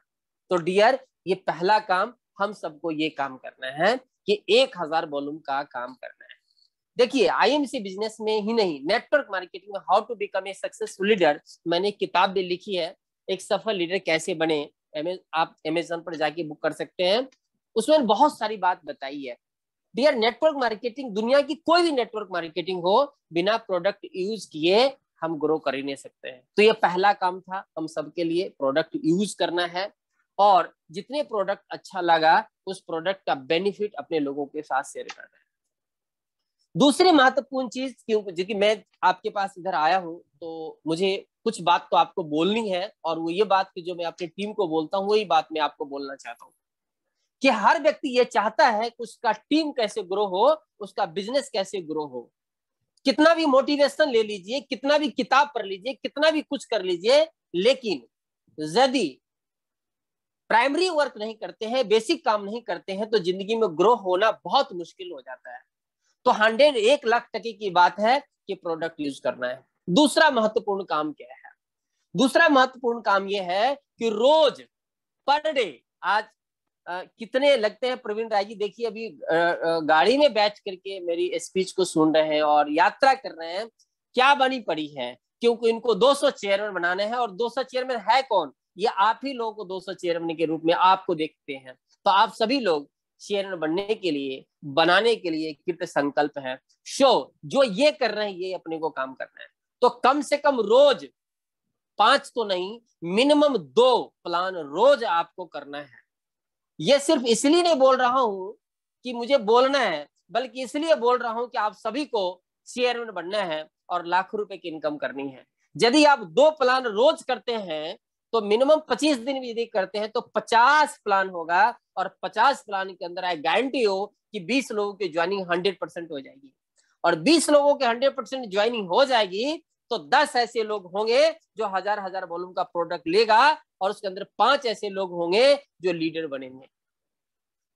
तो डियर, ये पहला काम हम सबको ये काम करना है कि 1000 वॉल्यूम का काम करना है। देखिए, आईएमसी बिजनेस में ही नहीं, नेटवर्क मार्केटिंग में how to become a successful leader, मैंने किताब भी लिखी है, एक सफल लीडर कैसे बने। आप अमेज़न पर जाके बुक कर सकते हैं, उसमें बहुत सारी बात बताई है। डियर, नेटवर्क मार्केटिंग, दुनिया की कोई भी नेटवर्क मार्केटिंग हो, बिना प्रोडक्ट यूज किए हम ग्रो कर ही नहीं सकते हैं। तो ये पहला काम था हम सबके लिए, प्रोडक्ट यूज करना है। और जितने प्रोडक्ट अच्छा लगा उस प्रोडक्ट का बेनिफिट अपने लोगों के साथ शेयर करना है। दूसरी महत्वपूर्ण चीज, क्योंकि मैं आपके पास इधर आया हूं तो मुझे कुछ बात तो आपको बोलनी है, और वो ये बात कि जो मैं अपनी टीम को बोलता हूँ वही बात मैं आपको बोलना चाहता हूँ कि हर व्यक्ति ये चाहता है कि उसका टीम कैसे ग्रो हो, उसका बिजनेस कैसे ग्रो हो। कितना भी मोटिवेशन ले लीजिए, कितना भी किताब पढ़ लीजिए, कितना भी कुछ कर लीजिए, लेकिन यदि प्राइमरी वर्क नहीं करते हैं, बेसिक काम नहीं करते हैं, तो जिंदगी में ग्रो होना बहुत मुश्किल हो जाता है। तो 1,00,000% की बात है कि प्रोडक्ट यूज करना है। दूसरा महत्वपूर्ण काम क्या है? दूसरा महत्वपूर्ण काम यह है कि रोज पर डे, आज कितने लगते हैं प्रवीण राय जी, देखिए अभी गाड़ी में बैठ करके मेरी स्पीच को सुन रहे हैं और यात्रा कर रहे हैं, क्या बनी पड़ी है, क्योंकि इनको 200 चेयरमैन बनाने हैं। और 200 चेयरमैन है कौन? ये आप ही लोगों को 200 चेयरमैन के रूप में आपको देखते हैं। तो आप सभी लोग चेयरमैन बनने के लिए, बनाने के लिए कृत संकल्प है। जो ये कर रहे हैं, ये अपने को काम करना है। तो कम से कम रोज 5 तो नहीं, मिनिमम 2 प्लान रोज आपको करना है। ये सिर्फ इसलिए नहीं बोल रहा हूं कि मुझे बोलना है, बल्कि इसलिए बोल रहा हूं कि आप सभी को चेयरमैन बनना है और लाखों रुपए की इनकम करनी है। यदि आप 2 प्लान रोज करते हैं तो मिनिमम 25 दिन भी यदि करते हैं तो 50 प्लान होगा, और 50 प्लान के अंदर आई गारंटी हो कि 20 लोगों की ज्वाइनिंग 100% हो जाएगी। और 20 लोगों के 100% ज्वाइनिंग हो जाएगी तो 10 ऐसे लोग होंगे जो 1000 वॉल्यूम का प्रोडक्ट लेगा, और उसके अंदर 5 ऐसे लोग होंगे जो लीडर बनेंगे।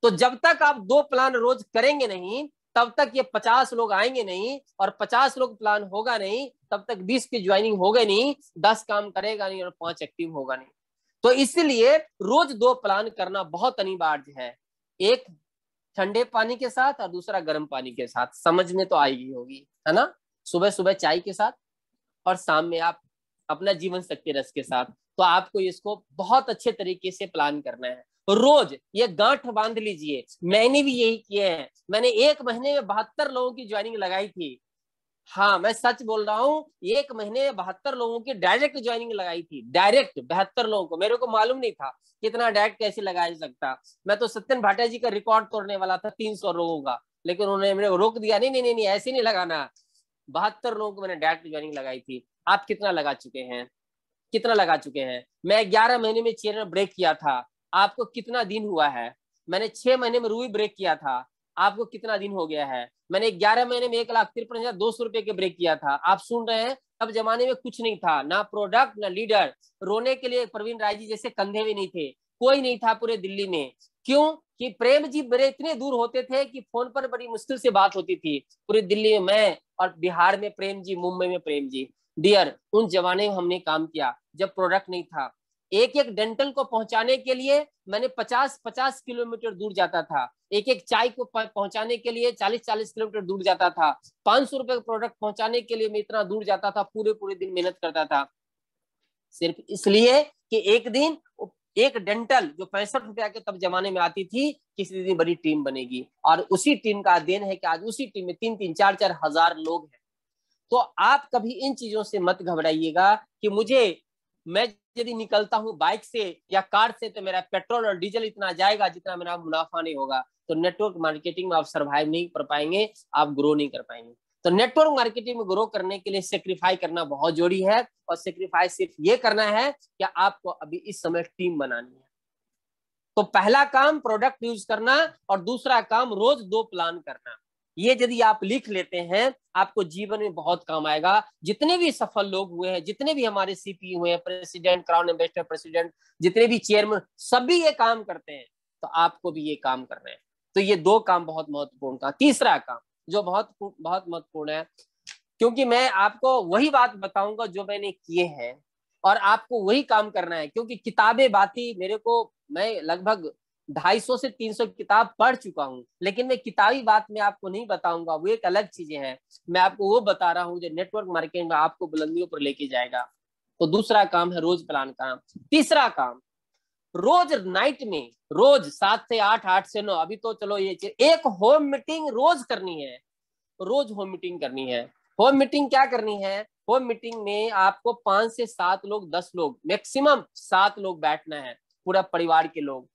तो जब तक आप 2 प्लान रोज करेंगे नहीं, तब तक ये 50 लोग आएंगे नहीं, और 50 लोग प्लान होगा नहीं, तब तक 20 की ज्वाइनिंग होगा नहीं, 10 काम करेगा नहीं और 5 एक्टिव होगा नहीं। तो इसलिए रोज 2 प्लान करना बहुत अनिवार्य है, एक ठंडे पानी के साथ और दूसरा गर्म पानी के साथ। समझ में तो आएगी होगी, है ना? सुबह सुबह चाय के साथ और शाम में आप अपना जीवन शक्ति रस के साथ। तो आपको इसको बहुत अच्छे तरीके से प्लान करना है। रोज ये गांठ बांध लीजिए, मैंने भी यही किए हैं। मैंने 1 महीने में 72 लोगों की ज्वाइनिंग लगाई थी। हाँ, मैं सच बोल रहा हूँ, 1 महीने में 72 लोगों की डायरेक्ट ज्वाइनिंग लगाई थी, डायरेक्ट 72 लोगों को। मेरे को मालूम नहीं था कितना डायरेक्ट कैसे लगाया जा सकता। मैं तो सत्यन भाटिया जी का रिकॉर्ड तोड़ने वाला था 300 लोगों का, लेकिन उन्होंने मेरे रोक दिया, नहीं नहीं नहीं नहीं, ऐसे नहीं लगाना। 72 लोगों को मैंने डायरेक्ट ज्वाइनिंग लगाई थी। आप कितना लगा चुके हैं? कितना लगा चुके हैं? मैं 11 महीने में चेयर में ब्रेक किया था, आपको कितना दिन हुआ है? मैंने 6 महीने में रूई ब्रेक किया था, आपको कितना दिन हो गया है? मैंने 11 महीने में 1,53,200 के ब्रेक किया था। आप सुन रहे हैं, तब जमाने में कुछ नहीं था, ना प्रोडक्ट ना लीडर। रोने के लिए प्रवीण राय जी जैसे कंधे भी नहीं थे, कोई नहीं था पूरे दिल्ली में। क्यों? कि प्रेम जी मेरे इतने दूर होते थे कि फोन पर बड़ी मुश्किल से बात होती थी। पूरी दिल्ली में मैं, और बिहार में प्रेम जी, मुंबई में प्रेम जी। डियर, उन जमाने में हमने काम किया जब प्रोडक्ट नहीं था। एक एक डेंटल को पहुंचाने के लिए मैंने 50-50 किलोमीटर दूर जाता था। एक एक चाय को पहुंचाने के लिए 40-40 किलोमीटर दूर जाता था। 500 रुपए का प्रोडक्ट पहुंचाने के लिए मैं इतना दूर जाता था, पूरे पूरे दिन मेहनत करता था, सिर्फ इसलिए कि एक दिन एक डेंटल जो 65 रुपया के तब जमाने में आती थी, किसी दिन बड़ी टीम बनेगी। और उसी टीम का देन है कि आज उसी टीम में 3-3, 4-4 हजार लोग हैं। तो आप कभी इन चीजों से मत घबराइएगा कि मैं यदि निकलता हूं बाइक से या कार से तो मेरा पेट्रोल और डीजल इतना जाएगा जितना मेरा मुनाफा नहीं होगा। तो नेटवर्क मार्केटिंग में आप सर्वाइव नहीं कर पाएंगे, आप ग्रो नहीं कर पाएंगे। तो नेटवर्क मार्केटिंग में ग्रो करने के लिए सेक्रीफाई करना बहुत जरूरी है। और सेक्रीफाई सिर्फ ये करना है कि आपको अभी इस समय टीम बनानी है। तो पहला काम प्रोडक्ट यूज करना, और दूसरा काम रोज 2 प्लान करना। ये यदि आप लिख लेते हैं, आपको जीवन में बहुत काम आएगा। जितने भी सफल लोग हुए हैं, जितने भी हमारे सीपी हुए हैं, प्रेसिडेंट, क्राउन एम्बेसडर प्रेसिडेंट, जितने भी चेयरमैन, सभी ये काम करते हैं। तो आपको भी ये काम करना है। तो ये 2 काम बहुत महत्वपूर्ण था। तीसरा काम जो बहुत बहुत महत्वपूर्ण है, क्योंकि मैं आपको वही बात बताऊंगा जो मैंने किए हैं, और आपको वही काम करना है। क्योंकि किताबें बाती मेरे को, मैं लगभग 250 से 300 किताब पढ़ चुका हूँ, लेकिन मैं किताबी बात में आपको नहीं बताऊंगा, वो एक अलग चीजें हैं। मैं आपको वो बता रहा हूँ जो नेटवर्क मार्केटिंग में आपको बुलंदियों पर लेके जाएगा। तो दूसरा काम है रोज प्लान करना। तीसरा काम, रोज नाइट में, रोज 7 से 8, 8 से 9, अभी तो चलो ये एक होम मीटिंग रोज करनी है। रोज होम मीटिंग करनी है। होम मीटिंग क्या करनी है? होम मीटिंग में आपको 5 से 7 लोग, 10 लोग, मैक्सिमम 7 लोग बैठना है, पूरा परिवार के लोग।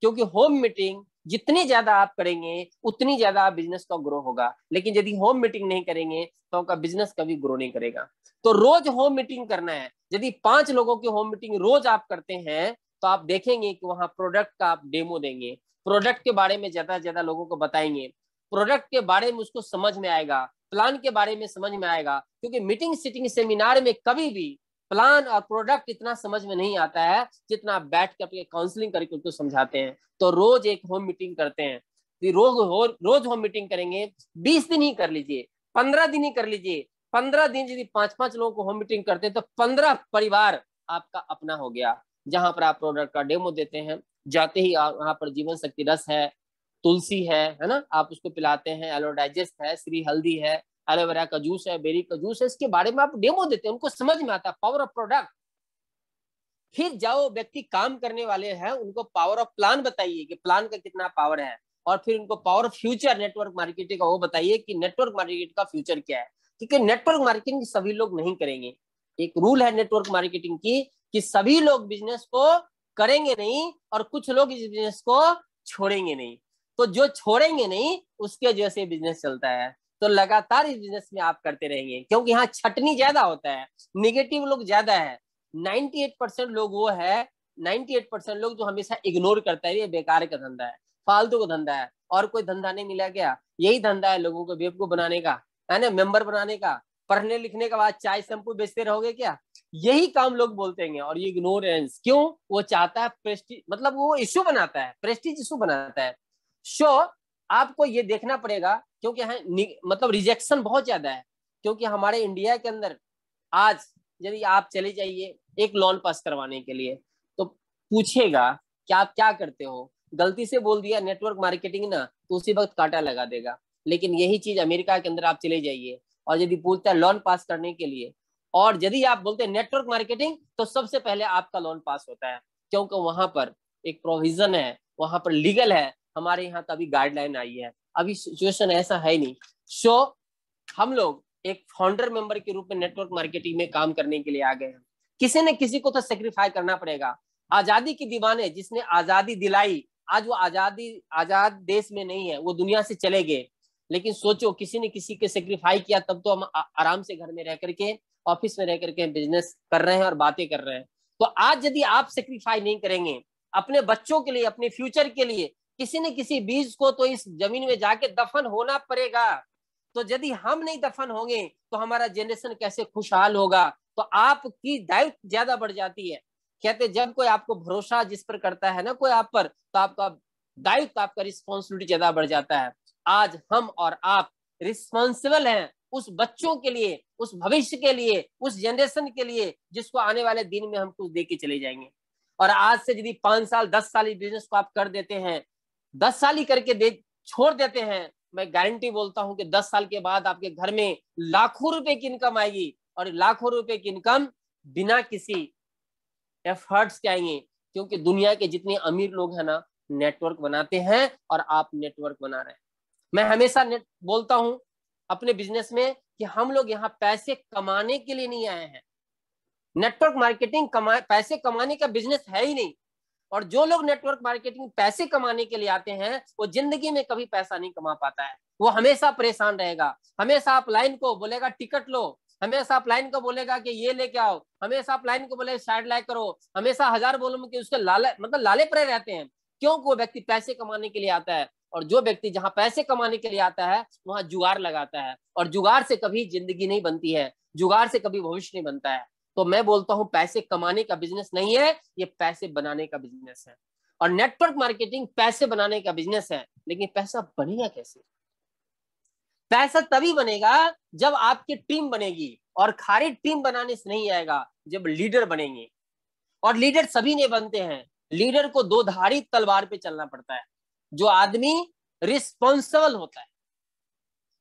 क्योंकि होम मीटिंग जितनी ज्यादा आप करेंगे उतनी ज्यादा आप बिजनेस का ग्रो होगा। लेकिन यदि होम मीटिंग नहीं करेंगे तो आपका बिजनेस कभी ग्रो नहीं करेगा। तो रोज होम मीटिंग करना है। यदि 5 लोगों की होम मीटिंग रोज आप करते हैं तो आप देखेंगे कि वहां प्रोडक्ट का आप डेमो देंगे, प्रोडक्ट के बारे में ज्यादा से ज्यादा लोगों को बताएंगे, प्रोडक्ट के बारे में उसको समझ में आएगा, प्लान के बारे में समझ में आएगा। क्योंकि मीटिंग, सिटिंग, सेमिनार में कभी भी प्लान और प्रोडक्ट इतना समझ में नहीं आता है जितना आप बैठ के अपने काउंसलिंग करके उसको समझाते हैं। तो रोज एक होम मीटिंग करते हैं। रोज होम मीटिंग करेंगे। 20 दिन ही कर लीजिए, 15 दिन ही कर लीजिए। 15 दिन यदि 5-5 लोगों को होम मीटिंग करते हैं तो 15 परिवार आपका अपना हो गया, जहां पर आप प्रोडक्ट का डेमो देते हैं। जाते ही वहां पर जीवन शक्ति रस है, तुलसी है ना, आप उसको पिलाते हैं, एलो डाइजेस्ट है, श्री हल्दी है, एलोवेरा का जूस है, बेरी का जूस है, इसके बारे में आप डेमो देते हैं, उनको समझ में आता है पावर ऑफ प्रोडक्ट। फिर जाओ, व्यक्ति काम करने वाले हैं उनको पावर ऑफ प्लान बताइए कि प्लान का कितना पावर है। और फिर उनको power of future network marketing का वो बताइए कि नेटवर्क मार्केटिंग का फ्यूचर क्या है। क्योंकि नेटवर्क मार्केटिंग सभी लोग नहीं करेंगे। एक रूल है नेटवर्क मार्केटिंग की कि सभी लोग बिजनेस को करेंगे नहीं, और कुछ लोग इस बिजनेस को छोड़ेंगे नहीं। तो जो छोड़ेंगे नहीं उसके वजह से बिजनेस चलता है। तो लगातार इस बिजनेस में आप करते रहेंगे, क्योंकि यहाँ छटनी ज्यादा होता है, निगेटिव लोग ज्यादा है। 98% लोग वो है, 98% लोग जो हमेशा इग्नोर करता है, ये बेकार का धंधा है, फालतू का धंधा है, और कोई धंधा नहीं मिला क्या? यही धंधा है लोगों को बेवकूफ बनाने का, है ना, मेंबर बनाने का। पढ़ने लिखने के बाद चाय शैम्पू बेचते रहोगे क्या? यही काम लोग बोलते हैं। और ये इग्नोरेंस क्यों? वो चाहता है प्रेस्टीज, मतलब वो इश्यू बनाता है, प्रेस्टीज इश्यू बनाता है। शो आपको ये देखना पड़ेगा, क्योंकि मतलब रिजेक्शन बहुत ज्यादा है। क्योंकि हमारे इंडिया के अंदर आज यदि आप चले जाइए एक लोन पास करवाने के लिए, तो पूछेगा कि आप क्या करते हो, गलती से बोल दिया नेटवर्क मार्केटिंग ना, तो उसी वक्त कांटा लगा देगा। लेकिन यही चीज अमेरिका के अंदर आप चले जाइए, और यदि पूछता है लोन पास करने के लिए, और यदि आप बोलते हैं नेटवर्क मार्केटिंग, तो सबसे पहले आपका लोन पास होता है। क्योंकि वहां पर एक प्रोविजन है, वहां पर लीगल है। हमारे यहाँ तो अभी गाइडलाइन आई है, अभी सिचुएशन ऐसा है नहीं। सो हम लोग एक फाउंडर मेंबर के रूप में नेटवर्क मार्केटिंग में काम करने के लिए आ गए हैं। किसी न किसी को तो सेक्रीफाई करना पड़ेगा। आजादी के दीवाने जिसने आजादी दिलाई, आज वो आजाद देश में नहीं है, वो दुनिया से चले गए। लेकिन सोचो किसी ने किसी के सेक्रीफाई किया, तब तो हम आराम से घर में रह करके, ऑफिस में रह करके बिजनेस कर रहे हैं और बातें कर रहे हैं। तो आज यदि आप सेक्रीफाई नहीं करेंगे अपने बच्चों के लिए, अपने फ्यूचर के लिए, किसी न किसी बीज को तो इस जमीन में जाके दफन होना पड़ेगा। तो यदि हम नहीं दफन होंगे तो हमारा जनरेशन कैसे खुशहाल होगा। तो आपकी दायित्व ज्यादा बढ़ जाती है। कहते जब कोई आपको भरोसा जिस पर करता है ना कोई आप पर, तो आपका दायित्व, आपका रिस्पॉन्सिबिलिटी ज्यादा बढ़ जाता है। आज हम और आप रिस्पॉन्सिबल हैं उस बच्चों के लिए, उस भविष्य के लिए, उस जनरेशन के लिए जिसको आने वाले दिन में हम कुछ दे के चले जाएंगे। और आज से यदि 5 साल 10 साल बिजनेस को आप कर देते हैं, 10 साल ही करके छोड़ देते हैं, मैं गारंटी बोलता हूं कि 10 साल के बाद आपके घर में लाखों रुपए की इनकम आएगी। और लाखों रुपए की इनकम बिना किसी एफर्ट्स के आएंगे, क्योंकि दुनिया के जितने अमीर लोग हैं ना, नेटवर्क बनाते हैं और आप नेटवर्क बना रहे हैं। मैं हमेशा बोलता हूं अपने बिजनेस में कि हम लोग यहाँ पैसे कमाने के लिए नहीं आए हैं। नेटवर्क मार्केटिंग पैसे कमाने का बिजनेस है ही नहीं। और जो लोग नेटवर्क मार्केटिंग पैसे कमाने के लिए आते हैं, वो जिंदगी में कभी पैसा नहीं कमा पाता है। वो हमेशा परेशान रहेगा, हमेशा आप लाइन को बोलेगा टिकट लो, हमेशा आप लाइन को बोलेगा कि ये लेके आओ, हमेशा आप लाइन को बोलेगा साइड लाइक करो, हमेशा हजार बोलूं कि उसके लाले पड़े रहते हैं। क्योंकि वो व्यक्ति पैसे कमाने के लिए आता है। और जो व्यक्ति जहां पैसे कमाने के लिए आता है वहां जुगाड़ लगाता है, और जुगाड़ से कभी जिंदगी नहीं बनती है, जुगाड़ से कभी भविष्य नहीं बनता है। तो मैं बोलता हूं पैसे कमाने का बिजनेस नहीं है, ये पैसे बनाने का बिजनेस है। और नेटवर्क मार्केटिंग पैसे बनाने का बिजनेस है। लेकिन पैसा बनेगा कैसे? पैसा तभी बनेगा जब आपकी टीम बनेगी। और खाली टीम बनाने से नहीं आएगा, जब लीडर बनेंगे। और लीडर सभी नहीं बनते हैं, लीडर को दो धारी तलवार पे चलना पड़ता है। जो आदमी रिस्पॉन्सिबल होता है,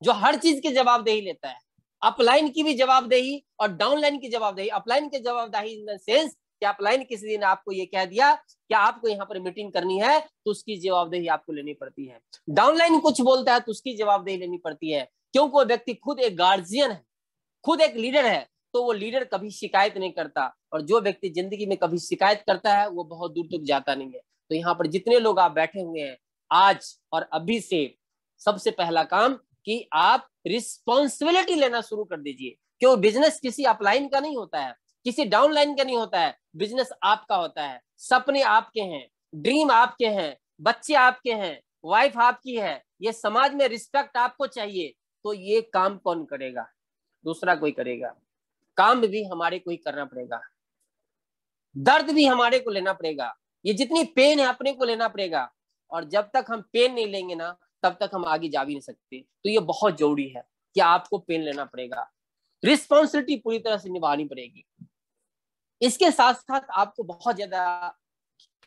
जो हर चीज की जवाबदेही लेता है, अपलाइन की भी जवाबदेही और डाउनलाइन की जवाबदेही। अपलाइन की जवाबदेही इन द सेंस कि अपलाइन किसी दिन आपको ये कह दिया कि आपको यहाँ पर मीटिंग करनी है, तो उसकी जवाबदेही आपको लेनी पड़ती है। डाउनलाइन कुछ बोलता है तो उसकी जवाबदेही लेनी पड़ती है, क्योंकि वो व्यक्ति खुद एक गार्जियन है, खुद एक लीडर है। तो वो लीडर कभी शिकायत नहीं करता, और जो व्यक्ति जिंदगी में कभी शिकायत करता है वो बहुत दूर तक जाता नहीं है। तो यहाँ पर जितने लोग आप बैठे हुए हैं, आज और अभी से सबसे पहला काम कि आप रिस्पॉन्सिबिलिटी लेना शुरू कर दीजिए। क्यों? बिजनेस किसी अपलाइन का नहीं होता है, किसी डाउनलाइन का नहीं होता है, बिजनेस आपका होता है। सपने आपके हैं, ड्रीम आपके हैं, बच्चे आपके हैं, वाइफ आपकी है, ये समाज में रिस्पेक्ट आपको चाहिए। तो ये काम कौन करेगा? दूसरा कोई करेगा। काम भी हमारे को ही करना पड़ेगा, दर्द भी हमारे को लेना पड़ेगा, ये जितनी पेन है अपने को लेना पड़ेगा। और जब तक हम पेन नहीं लेंगे ना, तब तक हम आगे जा भी नहीं सकते। तो ये बहुत जरूरी है कि आपको पेन लेना पड़ेगा, रिस्पॉन्सिबिलिटी पूरी तरह से निभानी पड़ेगी। इसके साथ साथ आपको बहुत ज्यादा,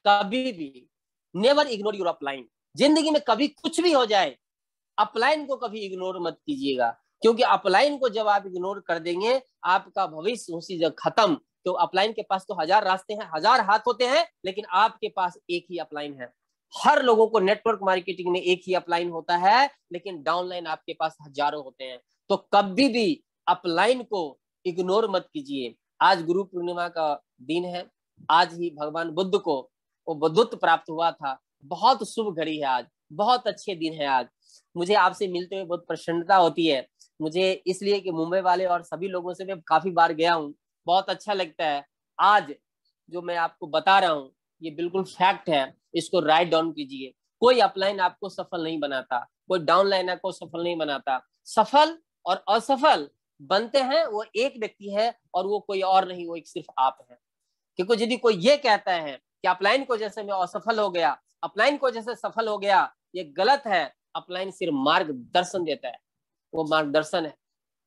कभी भी नेवर इग्नोर योर अपलाइन। जिंदगी में कभी कुछ भी हो जाए, अपलाइन को कभी इग्नोर मत कीजिएगा, क्योंकि अपलाइन को जब आप इग्नोर कर देंगे, आपका भविष्य उसी जगह खत्म। तो अपलाइन के पास तो 1000 रास्ते हैं, 1000 हाथ होते हैं, लेकिन आपके पास एक ही अपलाइन है। हर लोगों को नेटवर्क मार्केटिंग में एक ही अपलाइन होता है, लेकिन डाउनलाइन आपके पास हजारों होते हैं। तो कभी भी अपलाइन को इग्नोर मत कीजिए। आज गुरु पूर्णिमा का दिन है, आज ही भगवान बुद्ध को वो बुद्धत्व प्राप्त हुआ था। बहुत शुभ घड़ी है आज, बहुत अच्छे दिन है आज। मुझे आपसे मिलते हुए बहुत प्रसन्नता होती है। मुझे इसलिए कि मुंबई वाले और सभी लोगों से मैं काफी बार गया हूँ, बहुत अच्छा लगता है। आज जो मैं आपको बता रहा हूँ ये बिल्कुल फैक्ट है, इसको राइट डाउन कीजिए। कोई अपलाइन आपको सफल नहीं बनाता, कोई डाउनलाइन आपको सफल नहीं बनाता। सफल और असफल बनते हैं वो एक व्यक्ति है, और वो कोई और नहीं, वो एक सिर्फ आप है। क्योंकि यदि कोई ये कहता है कि अपलाइन को जैसे मैं असफल हो गया, अपलाइन को जैसे सफल हो गया, ये गलत है। अपलाइन सिर्फ मार्गदर्शन देता है, वो मार्गदर्शन है,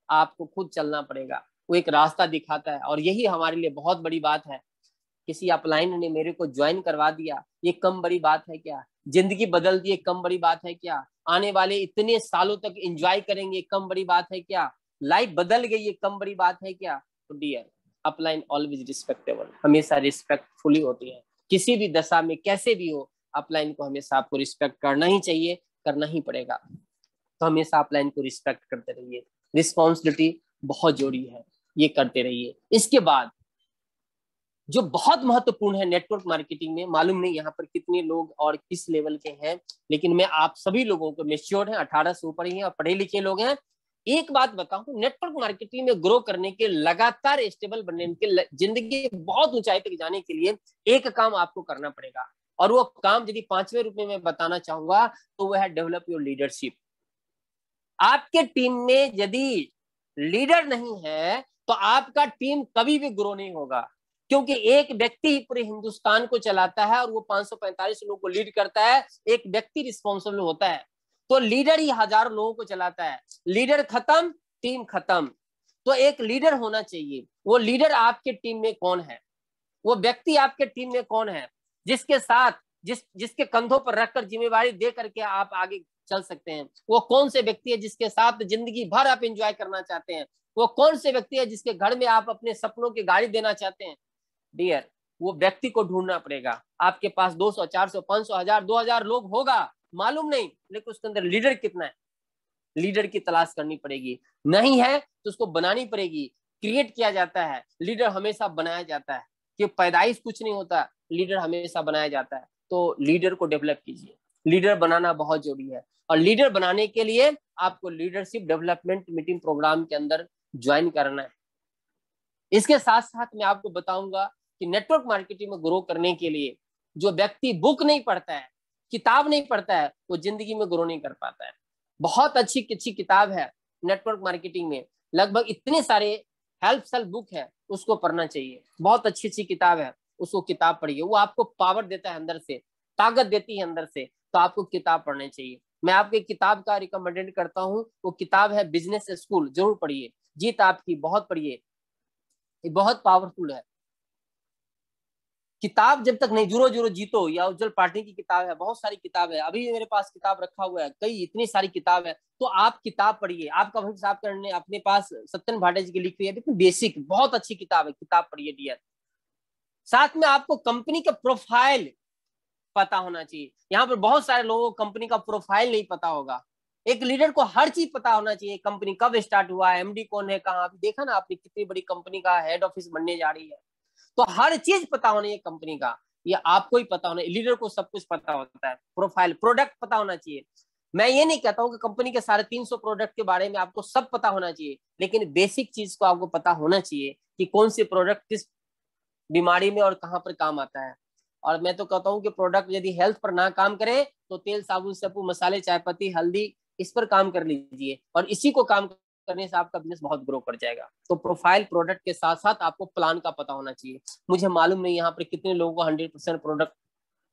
आपको खुद चलना पड़ेगा। वो एक रास्ता दिखाता है, और यही हमारे लिए बहुत बड़ी बात है। किसी अपलाइन ने मेरे को ज्वाइन करवा दिया, ये कम बड़ी बात है क्या? जिंदगी बदल दी, कम बड़ी बात है क्या? आने वाले इतने सालों तक एंजॉय करेंगे, कम बड़ी बात है क्या? लाइफ बदल गई, ये कम बड़ी बात है क्या? तो डियर, अपलाइन ऑलवेज रिस्पेक्टेबल, हमेशा रिस्पेक्टफुली होती है। किसी भी दशा में कैसे भी हो, अपलाइन को हमेशा आपको रिस्पेक्ट करना ही चाहिए, करना ही पड़ेगा। तो हमेशा अपलाइन को रिस्पेक्ट करते रहिए, रिस्पॉन्सिबिलिटी बहुत जरूरी है, ये करते रहिए। इसके बाद जो बहुत महत्वपूर्ण है नेटवर्क मार्केटिंग में, मालूम नहीं यहाँ पर कितने लोग और किस लेवल के हैं, लेकिन मैं आप सभी लोगों को, मेच्योर हैं, 18 से ऊपर ही हैं और पढ़े लिखे लोग हैं, एक बात बताऊं, नेटवर्क मार्केटिंग में ग्रो करने के, लगातार स्टेबल बनने के, जिंदगी बहुत ऊंचाई तक जाने के लिए एक काम आपको करना पड़ेगा, और वो काम यदि 5वें रूप में मैं बताना चाहूंगा तो वह है डेवलप योर लीडरशिप। आपके टीम में यदि लीडर नहीं है तो आपका टीम कभी भी ग्रो नहीं होगा, क्योंकि एक व्यक्ति ही पूरे हिंदुस्तान को चलाता है और वो 545 लोगों को लीड करता है, एक व्यक्ति रिस्पॉन्सिबल होता है। तो लीडर ही हजारों लोगों को चलाता है, लीडर खत्म टीम खत्म। तो एक लीडर होना चाहिए। वो लीडर आपके टीम में कौन है, वो व्यक्ति आपके टीम में कौन है जिसके साथ जिसके कंधों पर रखकर जिम्मेवारी दे करके आप आगे चल सकते हैं। वो कौन से व्यक्ति है जिसके साथ जिंदगी भर आप एंजॉय करना चाहते हैं। वो कौन से व्यक्ति है जिसके घर में आप अपने सपनों की गाड़ी देना चाहते हैं। डियर, वो व्यक्ति को ढूंढना पड़ेगा। आपके पास 200 400 500 1000 2000 लोग होगा, मालूम नहीं, लेकिन उसके अंदर लीडर कितना है, लीडर की तलाश करनी पड़ेगी। नहीं है तो उसको बनानी पड़ेगी। क्रिएट किया जाता है, लीडर हमेशा बनाया जाता है, कि पैदाइश कुछ नहीं होता, लीडर हमेशा बनाया जाता है। तो लीडर को डेवलप कीजिए, लीडर बनाना बहुत जरूरी है। और लीडर बनाने के लिए आपको लीडरशिप डेवलपमेंट मीटिंग प्रोग्राम के अंदर ज्वाइन करना है। इसके साथ साथ मैं आपको बताऊंगा कि नेटवर्क मार्केटिंग में ग्रो करने के लिए जो व्यक्ति बुक नहीं पढ़ता है, किताब नहीं पढ़ता है, वो जिंदगी में ग्रो नहीं कर पाता है। बहुत अच्छी अच्छी किताब है नेटवर्क मार्केटिंग में, लगभग इतने सारे हेल्प सेल्फ बुक है, उसको पढ़ना चाहिए। बहुत अच्छी अच्छी किताब है, उसको किताब पढ़िए। वो आपको पावर देता है अंदर से, ताकत देती है अंदर से, तो आपको किताब पढ़नी चाहिए। मैं आपको एक किताब का रिकमेंडेड करता हूँ, वो किताब है बिजनेस स्कूल, जरूर पढ़िए। जीत आपकी, बहुत पढ़िए, ये बहुत पावरफुल है किताब। जब तक नहीं जुड़ो जुड़ो जीतो, या उज्जवल पार्टी की किताब है, बहुत सारी किताब है, अभी मेरे पास किताब रखा हुआ है, कई इतनी सारी किताब है। तो आप किताब पढ़िए, आपका भविष्य साफ करने अपने पास सत्यन भाटिया जी की लिखी है, बेसिक बहुत अच्छी किताब है, किताब पढ़िए डियर। साथ में आपको कंपनी का प्रोफाइल पता होना चाहिए। यहाँ पर बहुत सारे लोगों को कंपनी का प्रोफाइल नहीं पता होगा। एक लीडर को हर चीज पता होना चाहिए, कंपनी कब स्टार्ट हुआ है, एमडी कौन है, कहाँ, देखा ना आपने कितनी बड़ी कंपनी का हेड ऑफिस बनने जा रही है। तो हर चीज पता होनी है कंपनी का, ये आपको ही पता होना। लीडर को सब कुछ पता होता है, प्रोफाइल, प्रोडक्ट पता होना चाहिए। मैं ये नहीं कहता हूँ कि कंपनी के 350 प्रोडक्ट के बारे में आपको सब पता होना चाहिए, लेकिन बेसिक चीज को आपको पता होना चाहिए कि कौन सी प्रोडक्ट किस बीमारी में और कहाँ पर काम आता है। और मैं तो कहता हूँ कि प्रोडक्ट यदि हेल्थ पर ना काम करे तो तेल, साबुन, शैम्पू, मसाले, चाय पत्ती, हल्दी, इस पर काम कर लीजिए, और इसी को काम करने से आपका बिजनेस बहुत ग्रो कर जाएगा। तो प्रोफाइल, प्रोडक्ट के साथ साथ आपको प्लान का पता होना चाहिए। मुझे मालूम नहीं यहाँ पर कितने लोगों को 100% प्रोडक्ट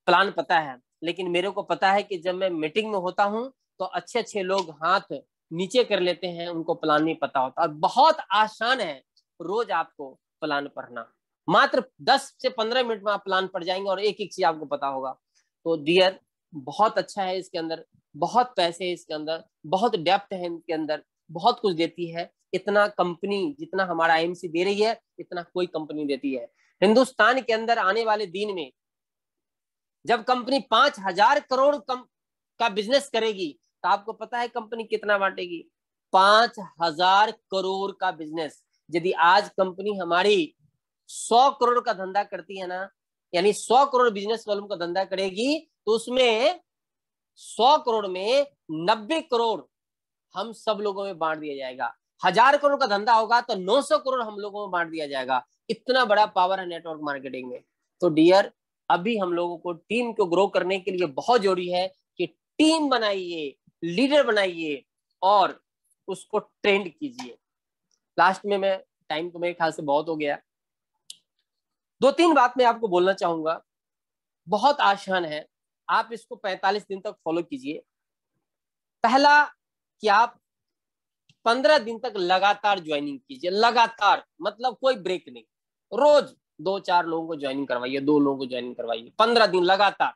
प्लान पता है, लेकिन मेरे को पता है कि जब मैं मीटिंग में होता हूँ तो अच्छे अच्छे लोग हाथ नीचे कर लेते हैं, उनको प्लान नहीं पता होता। और बहुत आसान है रोज आपको प्लान पढ़ना, मात्र 10 से 15 मिनट में आप प्लान पढ़ जाएंगे और एक एक चीज आपको पता होगा। तो डियर, बहुत अच्छा है, इसके अंदर बहुत पैसे है, इसके अंदर बहुत डेप्थ है, इसके अंदर बहुत कुछ देती है। इतना कंपनी जितना हमारा आईएमसी दे रही है, इतना कोई कंपनी देती है हिंदुस्तान के अंदर। आने वाले दिन में जब कंपनी 5000 करोड़ का बिजनेस करेगी, तो आपको पता है कंपनी कितना बांटेगी? 5000 करोड़ का बिजनेस। यदि आज कंपनी हमारी 100 करोड़ का धंधा करती है ना, यानी 100 करोड़ बिजनेस वॉल्यूम का धंधा करेगी, तो उसमें 100 करोड़ में 90 करोड़ हम सब लोगों में बांट दिया जाएगा। 1000 करोड़ का धंधा होगा तो 900 करोड़ हम लोगों में बांट दिया जाएगा। इतना बड़ा पावर है नेटवर्क मार्केटिंग में। तो डियर, अभी हम लोगों को टीम को ग्रो करने के लिए बहुत जरूरी है कि टीम बनाइए, लीडर बनाइए और उसको ट्रेंड कीजिए। लास्ट में मैं, टाइम तो मेरे ख्याल से बहुत हो गया, 2-3 बात मैं आपको बोलना चाहूंगा। बहुत आसान है, आप इसको 45 दिन तक फॉलो कीजिए। पहला कि आप 15 दिन तक लगातार ज्वाइनिंग कीजिए, लगातार मतलब कोई ब्रेक नहीं। रोज 2-4 लोगों को ज्वाइनिंग करवाइए, 2 लोगों को ज्वाइनिंग करवाइए, 15 दिन लगातार।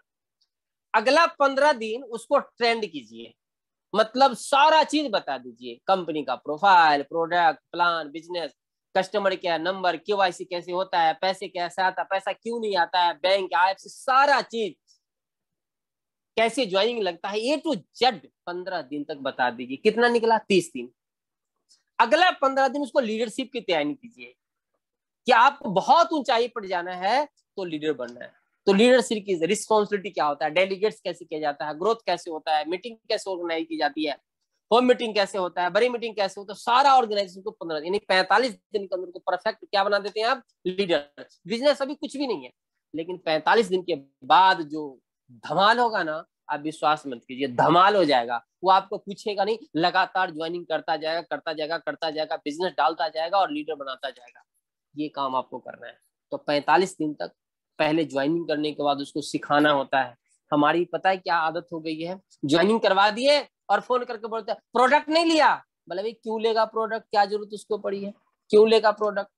अगला 15 दिन उसको ट्रेंड कीजिए, मतलब सारा चीज बता दीजिए, कंपनी का profile, product, plan, business. Customer care number, KYC कैसे होता है, पैसे कैसे आता है, पैसा क्यों नहीं आता है, बैंक IFSC सारा चीज, कैसे ज्वाइनिंग लगता है, A to Z 15 दिन तक बता दीजिए। कितना निकला? 30 दिन। अगला 15 दिन उसको लीडरशिप की तैयारी कीजिए कि आपको बहुत ऊंचाई पर जाना है तो लीडर बनना है। तो लीडरशिप की रिस्पॉन्सिबिलिटी क्या होता है, डेलीगेट्स कैसे किया जाता है, ग्रोथ कैसे होता है, मीटिंग कैसे ऑर्गेनाइज की जाती है, होम मीटिंग कैसे होता है, बड़ी मीटिंग कैसे होता है, सारा ऑर्गेनाइजेशन को 15 यानी 45 दिन के अंदर को परफेक्ट क्या बना देते हैं आप? लीडर। बिजनेस अभी कुछ भी नहीं है, लेकिन 45 दिन के बाद जो धमाल होगा ना, आप विश्वास मत कीजिए, धमाल हो जाएगा। वो आपको पूछेगा नहीं, लगातार ज्वाइनिंग करता जाएगा, करता जाएगा, करता जाएगा, बिजनेस डालता जाएगा और लीडर बनाता जाएगा। ये काम आपको करना है। तो 45 दिन तक पहले ज्वाइनिंग करने के बाद उसको सिखाना होता है। हमारी पता है क्या आदत हो गई है, ज्वाइनिंग करवा दिए और फोन करके बोलते हैं प्रोडक्ट नहीं लिया। बोले भाई क्यों लेगा प्रोडक्ट, क्या जरूरत उसको पड़ी है, क्यों लेगा प्रोडक्ट?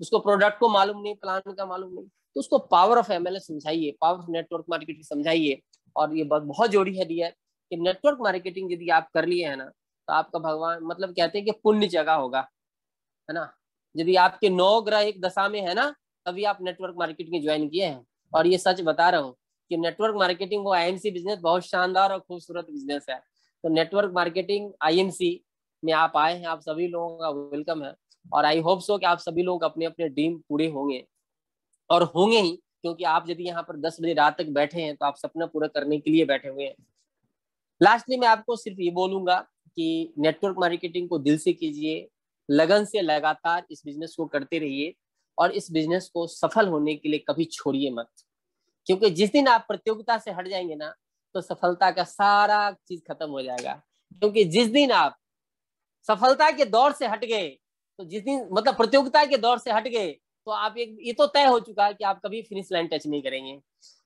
उसको प्रोडक्ट को मालूम नहीं, प्लान का मालूम नहीं। तो उसको पावर ऑफ MLS समझाइए, पावर ऑफ नेटवर्क मार्केटिंग समझाइए। और ये बात बहुत जरूरी है डियर कि नेटवर्क मार्केटिंग यदि आप कर लिए है ना, तो आपका भगवान मतलब कहते हैं कि पुण्य जगह होगा, है ना। यदि आपके 9 ग्रह एक दशा में है ना, तभी आप नेटवर्क मार्केटिंग ज्वाइन किए हैं। और ये सच बता रहा हूँ कि नेटवर्क मार्केटिंग वो IMC बिजनेस बहुत शानदार और खूबसूरत बिजनेस है। तो नेटवर्क मार्केटिंग IMC में आप आए हैं, आप सभी लोगों का वेलकम है। और आई होप सो कि आप सभी लोग अपने अपने ड्रीम पूरे होंगे, और होंगे ही, क्योंकि आप यदि यहाँ पर 10 बजे रात तक बैठे हैं तो आप सपना पूरा करने के लिए बैठे हुए हैं। लास्टली मैं आपको सिर्फ ये बोलूंगा कि नेटवर्क मार्केटिंग को दिल से कीजिए, लगन से लगातार इस बिजनेस को करते रहिए, और इस बिजनेस को सफल होने के लिए कभी छोड़िए मत। क्योंकि जिस दिन आप प्रतियोगिता से हट जाएंगे ना, तो सफलता का सारा चीज खत्म हो जाएगा। क्योंकि जिस दिन आप सफलता के दौर से हट गए, तो जिस दिन मतलब प्रतियोगिता के दौर से हट गए, तो आप ये तो तय हो चुका है कि आप कभी फिनिश लाइन टच नहीं करेंगे।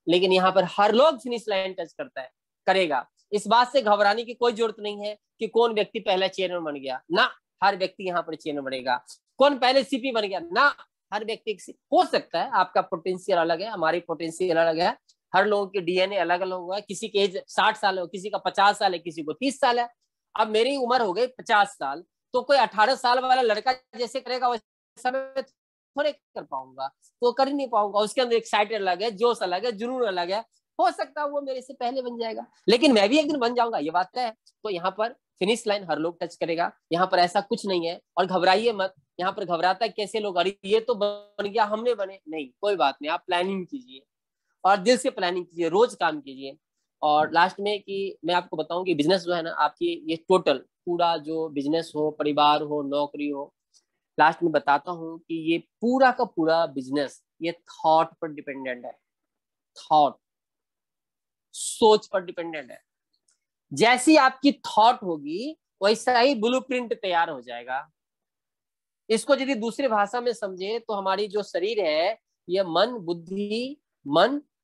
लेकिन यहाँ पर हर लोग फिनिश लाइन टच करता है, करेगा। इस बात से घबराने की कोई जरूरत नहीं है कि कौन व्यक्ति पहला चेयरमैन बन गया ना, हर व्यक्ति यहाँ पर चेयरमैन बनेगा। कौन पहले CP बन गया ना, हर व्यक्ति हो सकता है। आपका पोटेंशियल अलग है, हमारी पोटेंशियल अलग है, हर लोगों के DNA अलग अलग होगा। किसी की एज 60 साल है, किसी का 50 साल है, किसी को 30 साल है। अब मेरी उम्र हो गई 50 साल, तो कोई 18 साल वाला लड़का जैसे करेगा वैसा मैं थोड़े कर पाऊंगा, तो कर ही नहीं पाऊंगा। उसके अंदर एक्साइटेड अलग है, जोश अलग है, जुनून अलग है। हो सकता है वो मेरे से पहले बन जाएगा, लेकिन मैं भी एक दिन बन जाऊंगा, ये बात है। तो यहाँ पर फिनिश लाइन हर लोग टच करेगा, यहाँ पर ऐसा कुछ नहीं है। और घबराइए मत, यहाँ पर घबराता है कैसे लोग, अरे ये तो बन गया हमने बने नहीं, कोई बात नहीं। आप प्लानिंग कीजिए और दिल से प्लानिंग कीजिए, रोज काम कीजिए। और लास्ट में कि मैं आपको बताऊं कि बिजनेस जो है ना आपकी, ये टोटल पूरा जो बिजनेस हो, परिवार हो, नौकरी हो, लास्ट में बताता हूँ कि ये पूरा का पूरा बिजनेस ये थॉट पर डिपेंडेंट है। थॉट, सोच पर डिपेंडेंट है। जैसी आपकी थॉट होगी वैसा ही ब्लूप्रिंट तैयार हो जाएगा। इसको यदि दूसरी भाषा में समझे तो हमारी जो शरीर है ये मन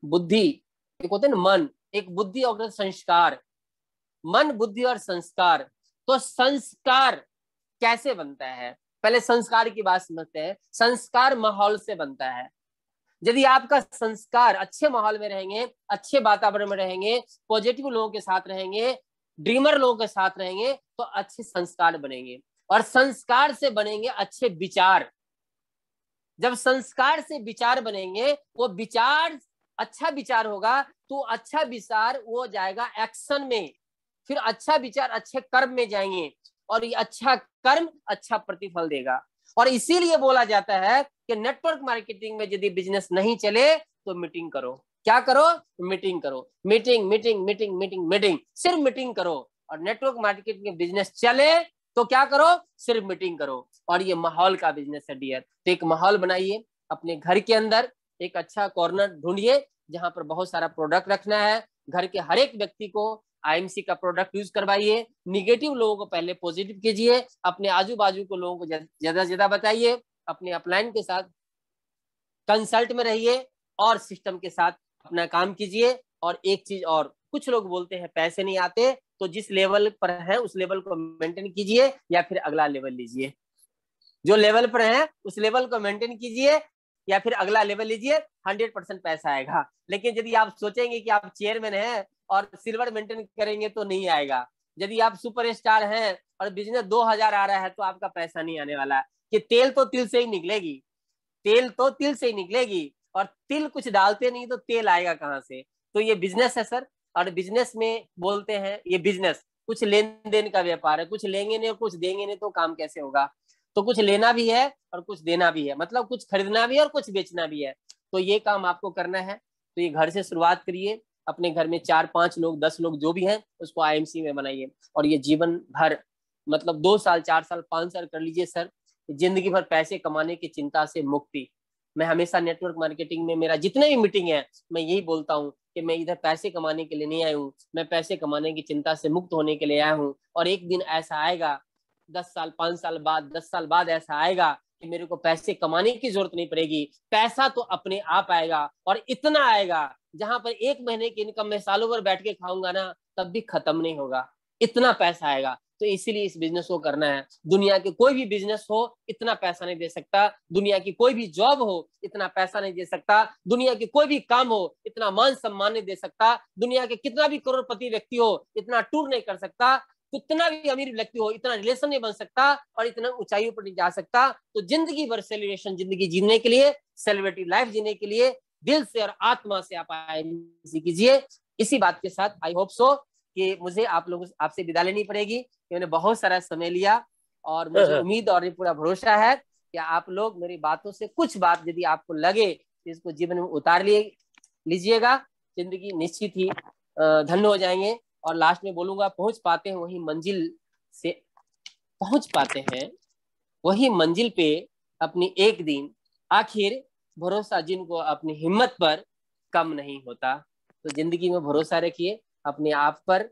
बुद्धि, एक होते हैं ना मन, एक बुद्धि और संस्कार, मन बुद्धि और संस्कार। तो संस्कार कैसे बनता है, पहले संस्कार की बात समझते हैं। संस्कार माहौल से बनता है। यदि आपका संस्कार अच्छे माहौल में रहेंगे, अच्छे वातावरण में रहेंगे, पॉजिटिव लोगों के साथ रहेंगे, ड्रीमर लोगों के साथ रहेंगे, तो अच्छे संस्कार बनेंगे। और संस्कार से बनेंगे अच्छे विचार। जब संस्कार से विचार बनेंगे, वो विचार अच्छा विचार होगा, तो अच्छा विचार वो जाएगा एक्शन में, फिर अच्छा विचार अच्छे कर्म में जाएंगे, और ये अच्छा कर्म अच्छा प्रतिफल देगा। और इसीलिए बोला जाता है कि नेटवर्क मार्केटिंग में यदि बिजनेस नहीं चले तो मीटिंग करो। क्या करो? मीटिंग करो। Meeting meeting meeting meeting meeting, सिर्फ मीटिंग करो। और नेटवर्क मार्केटिंग में बिजनेस चले तो क्या करो? सिर्फ मीटिंग करो। और ये माहौल का बिजनेस है डियर। तो एक माहौल बनाइए अपने घर के अंदर, एक अच्छा कॉर्नर ढूंढिए जहां पर बहुत सारा प्रोडक्ट रखना है। घर के हर एक व्यक्ति को IMC का प्रोडक्ट यूज करवाइए। निगेटिव लोगों को पहले पॉजिटिव कीजिए, अपने आजू बाजू को लोगों को ज्यादा ज्यादा बताइए, अपने अपलाइन के साथ कंसल्ट में रहिए और सिस्टम के साथ अपना काम कीजिए। और एक चीज और, कुछ लोग बोलते हैं पैसे नहीं आते, तो जिस लेवल पर है उस लेवल को मेंटेन कीजिए या फिर अगला लेवल लीजिए। जो लेवल पर है उस लेवल को मेंटेन कीजिए या फिर अगला लेवल लीजिए, 100% पैसा आएगा। लेकिन यदि आप सोचेंगे कि आप चेयरमैन हैं और सिल्वर मेंटेन करेंगे तो नहीं आएगा। यदि आप सुपरस्टार हैं और बिजनेस 2000 आ रहा है तो आपका पैसा नहीं आने वाला है। कि तेल तो तिल से ही निकलेगी, तेल तो तिल से ही निकलेगी, और तिल कुछ डालते नहीं तो तेल आएगा कहाँ से। तो ये बिजनेस है सर, और बिजनेस में बोलते हैं ये बिजनेस कुछ लेन देन का व्यापार है, कुछ लेंगे नहीं और कुछ देंगे नहीं तो काम कैसे होगा। तो कुछ लेना भी है और कुछ देना भी है, मतलब कुछ खरीदना भी है और कुछ बेचना भी है। तो ये काम आपको करना है। तो ये घर से शुरुआत करिए, अपने घर में 4-5 लोग 10 लोग जो भी हैं उसको आईएमसी में बनाइए, और ये जीवन भर मतलब 2 साल 4 साल 5 साल कर लीजिए सर, जिंदगी भर पैसे कमाने की चिंता से मुक्ति। मैं हमेशा नेटवर्क मार्केटिंग में मेरा जितने भी मीटिंग है मैं यही बोलता हूँ कि मैं इधर पैसे कमाने के लिए नहीं आया हूँ, मैं पैसे कमाने की चिंता से मुक्त होने के लिए आया हूँ। और एक दिन ऐसा आएगा 10 साल 5 साल बाद 10 साल बाद ऐसा आएगा कि मेरे को पैसे कमाने की जरूरत नहीं पड़ेगी, पैसा तो अपने आप आएगा, और इतना आएगा जहां पर 1 महीने की इनकम में सालों भर बैठ के खाऊंगा ना तब भी खत्म नहीं होगा, इतना पैसा आएगा। तो इसीलिए इस बिजनेस को करना है। दुनिया के कोई भी बिजनेस हो इतना पैसा नहीं दे सकता, दुनिया की कोई भी जॉब हो इतना पैसा नहीं दे सकता, दुनिया के कोई भी काम हो इतना मान सम्मान नहीं दे सकता, दुनिया के कितना भी करोड़पति व्यक्ति हो इतना टूर नहीं कर सकता, कितना भी अमीर व्यक्ति हो इतना रिलेशन नहीं बन सकता, और इतना ऊंचाइयों पर नहीं जा सकता। तो जिंदगी भर सेलिब्रेशन जिंदगी जीने के लिए, सेलिब्रिटी लाइफ जीने के लिए दिल से और आत्मा से आप आईएमसी कीजिए। इसी बात के साथ आई होप सो कि मुझे आप लोगों आपसे विदा लेनी पड़ेगी, मैंने बहुत सारा समय लिया, और मुझे उम्मीद और पूरा भरोसा है कि आप लोग मेरी बातों से कुछ बात यदि आपको लगे तो इसको जीवन में उतार लीजिएगा, जिंदगी निश्चित ही धन्य हो जाएंगे। और लास्ट में बोलूंगा, पहुंच पाते हैं वही मंजिल से पहुंच पाते हैं वही मंजिल पे अपनी एक दिन, आखिर भरोसा जिनको अपनी हिम्मत पर कम नहीं होता। तो जिंदगी में भरोसा रखिए अपने आप पर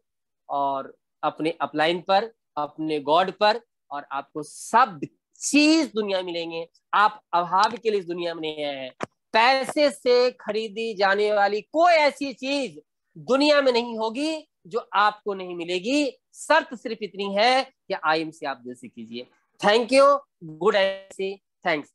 और अपने अपलाइन पर, अपने गॉड पर, और आपको सब चीज दुनिया मिलेंगे। आप अभाव के लिए इस दुनिया में नहीं आए हैं। पैसे से खरीदी जाने वाली कोई ऐसी चीज दुनिया में नहीं होगी जो आपको नहीं मिलेगी। शर्त सिर्फ इतनी है कि आईएमसी आप दिल से कीजिए। Thank you, good and see, thanks.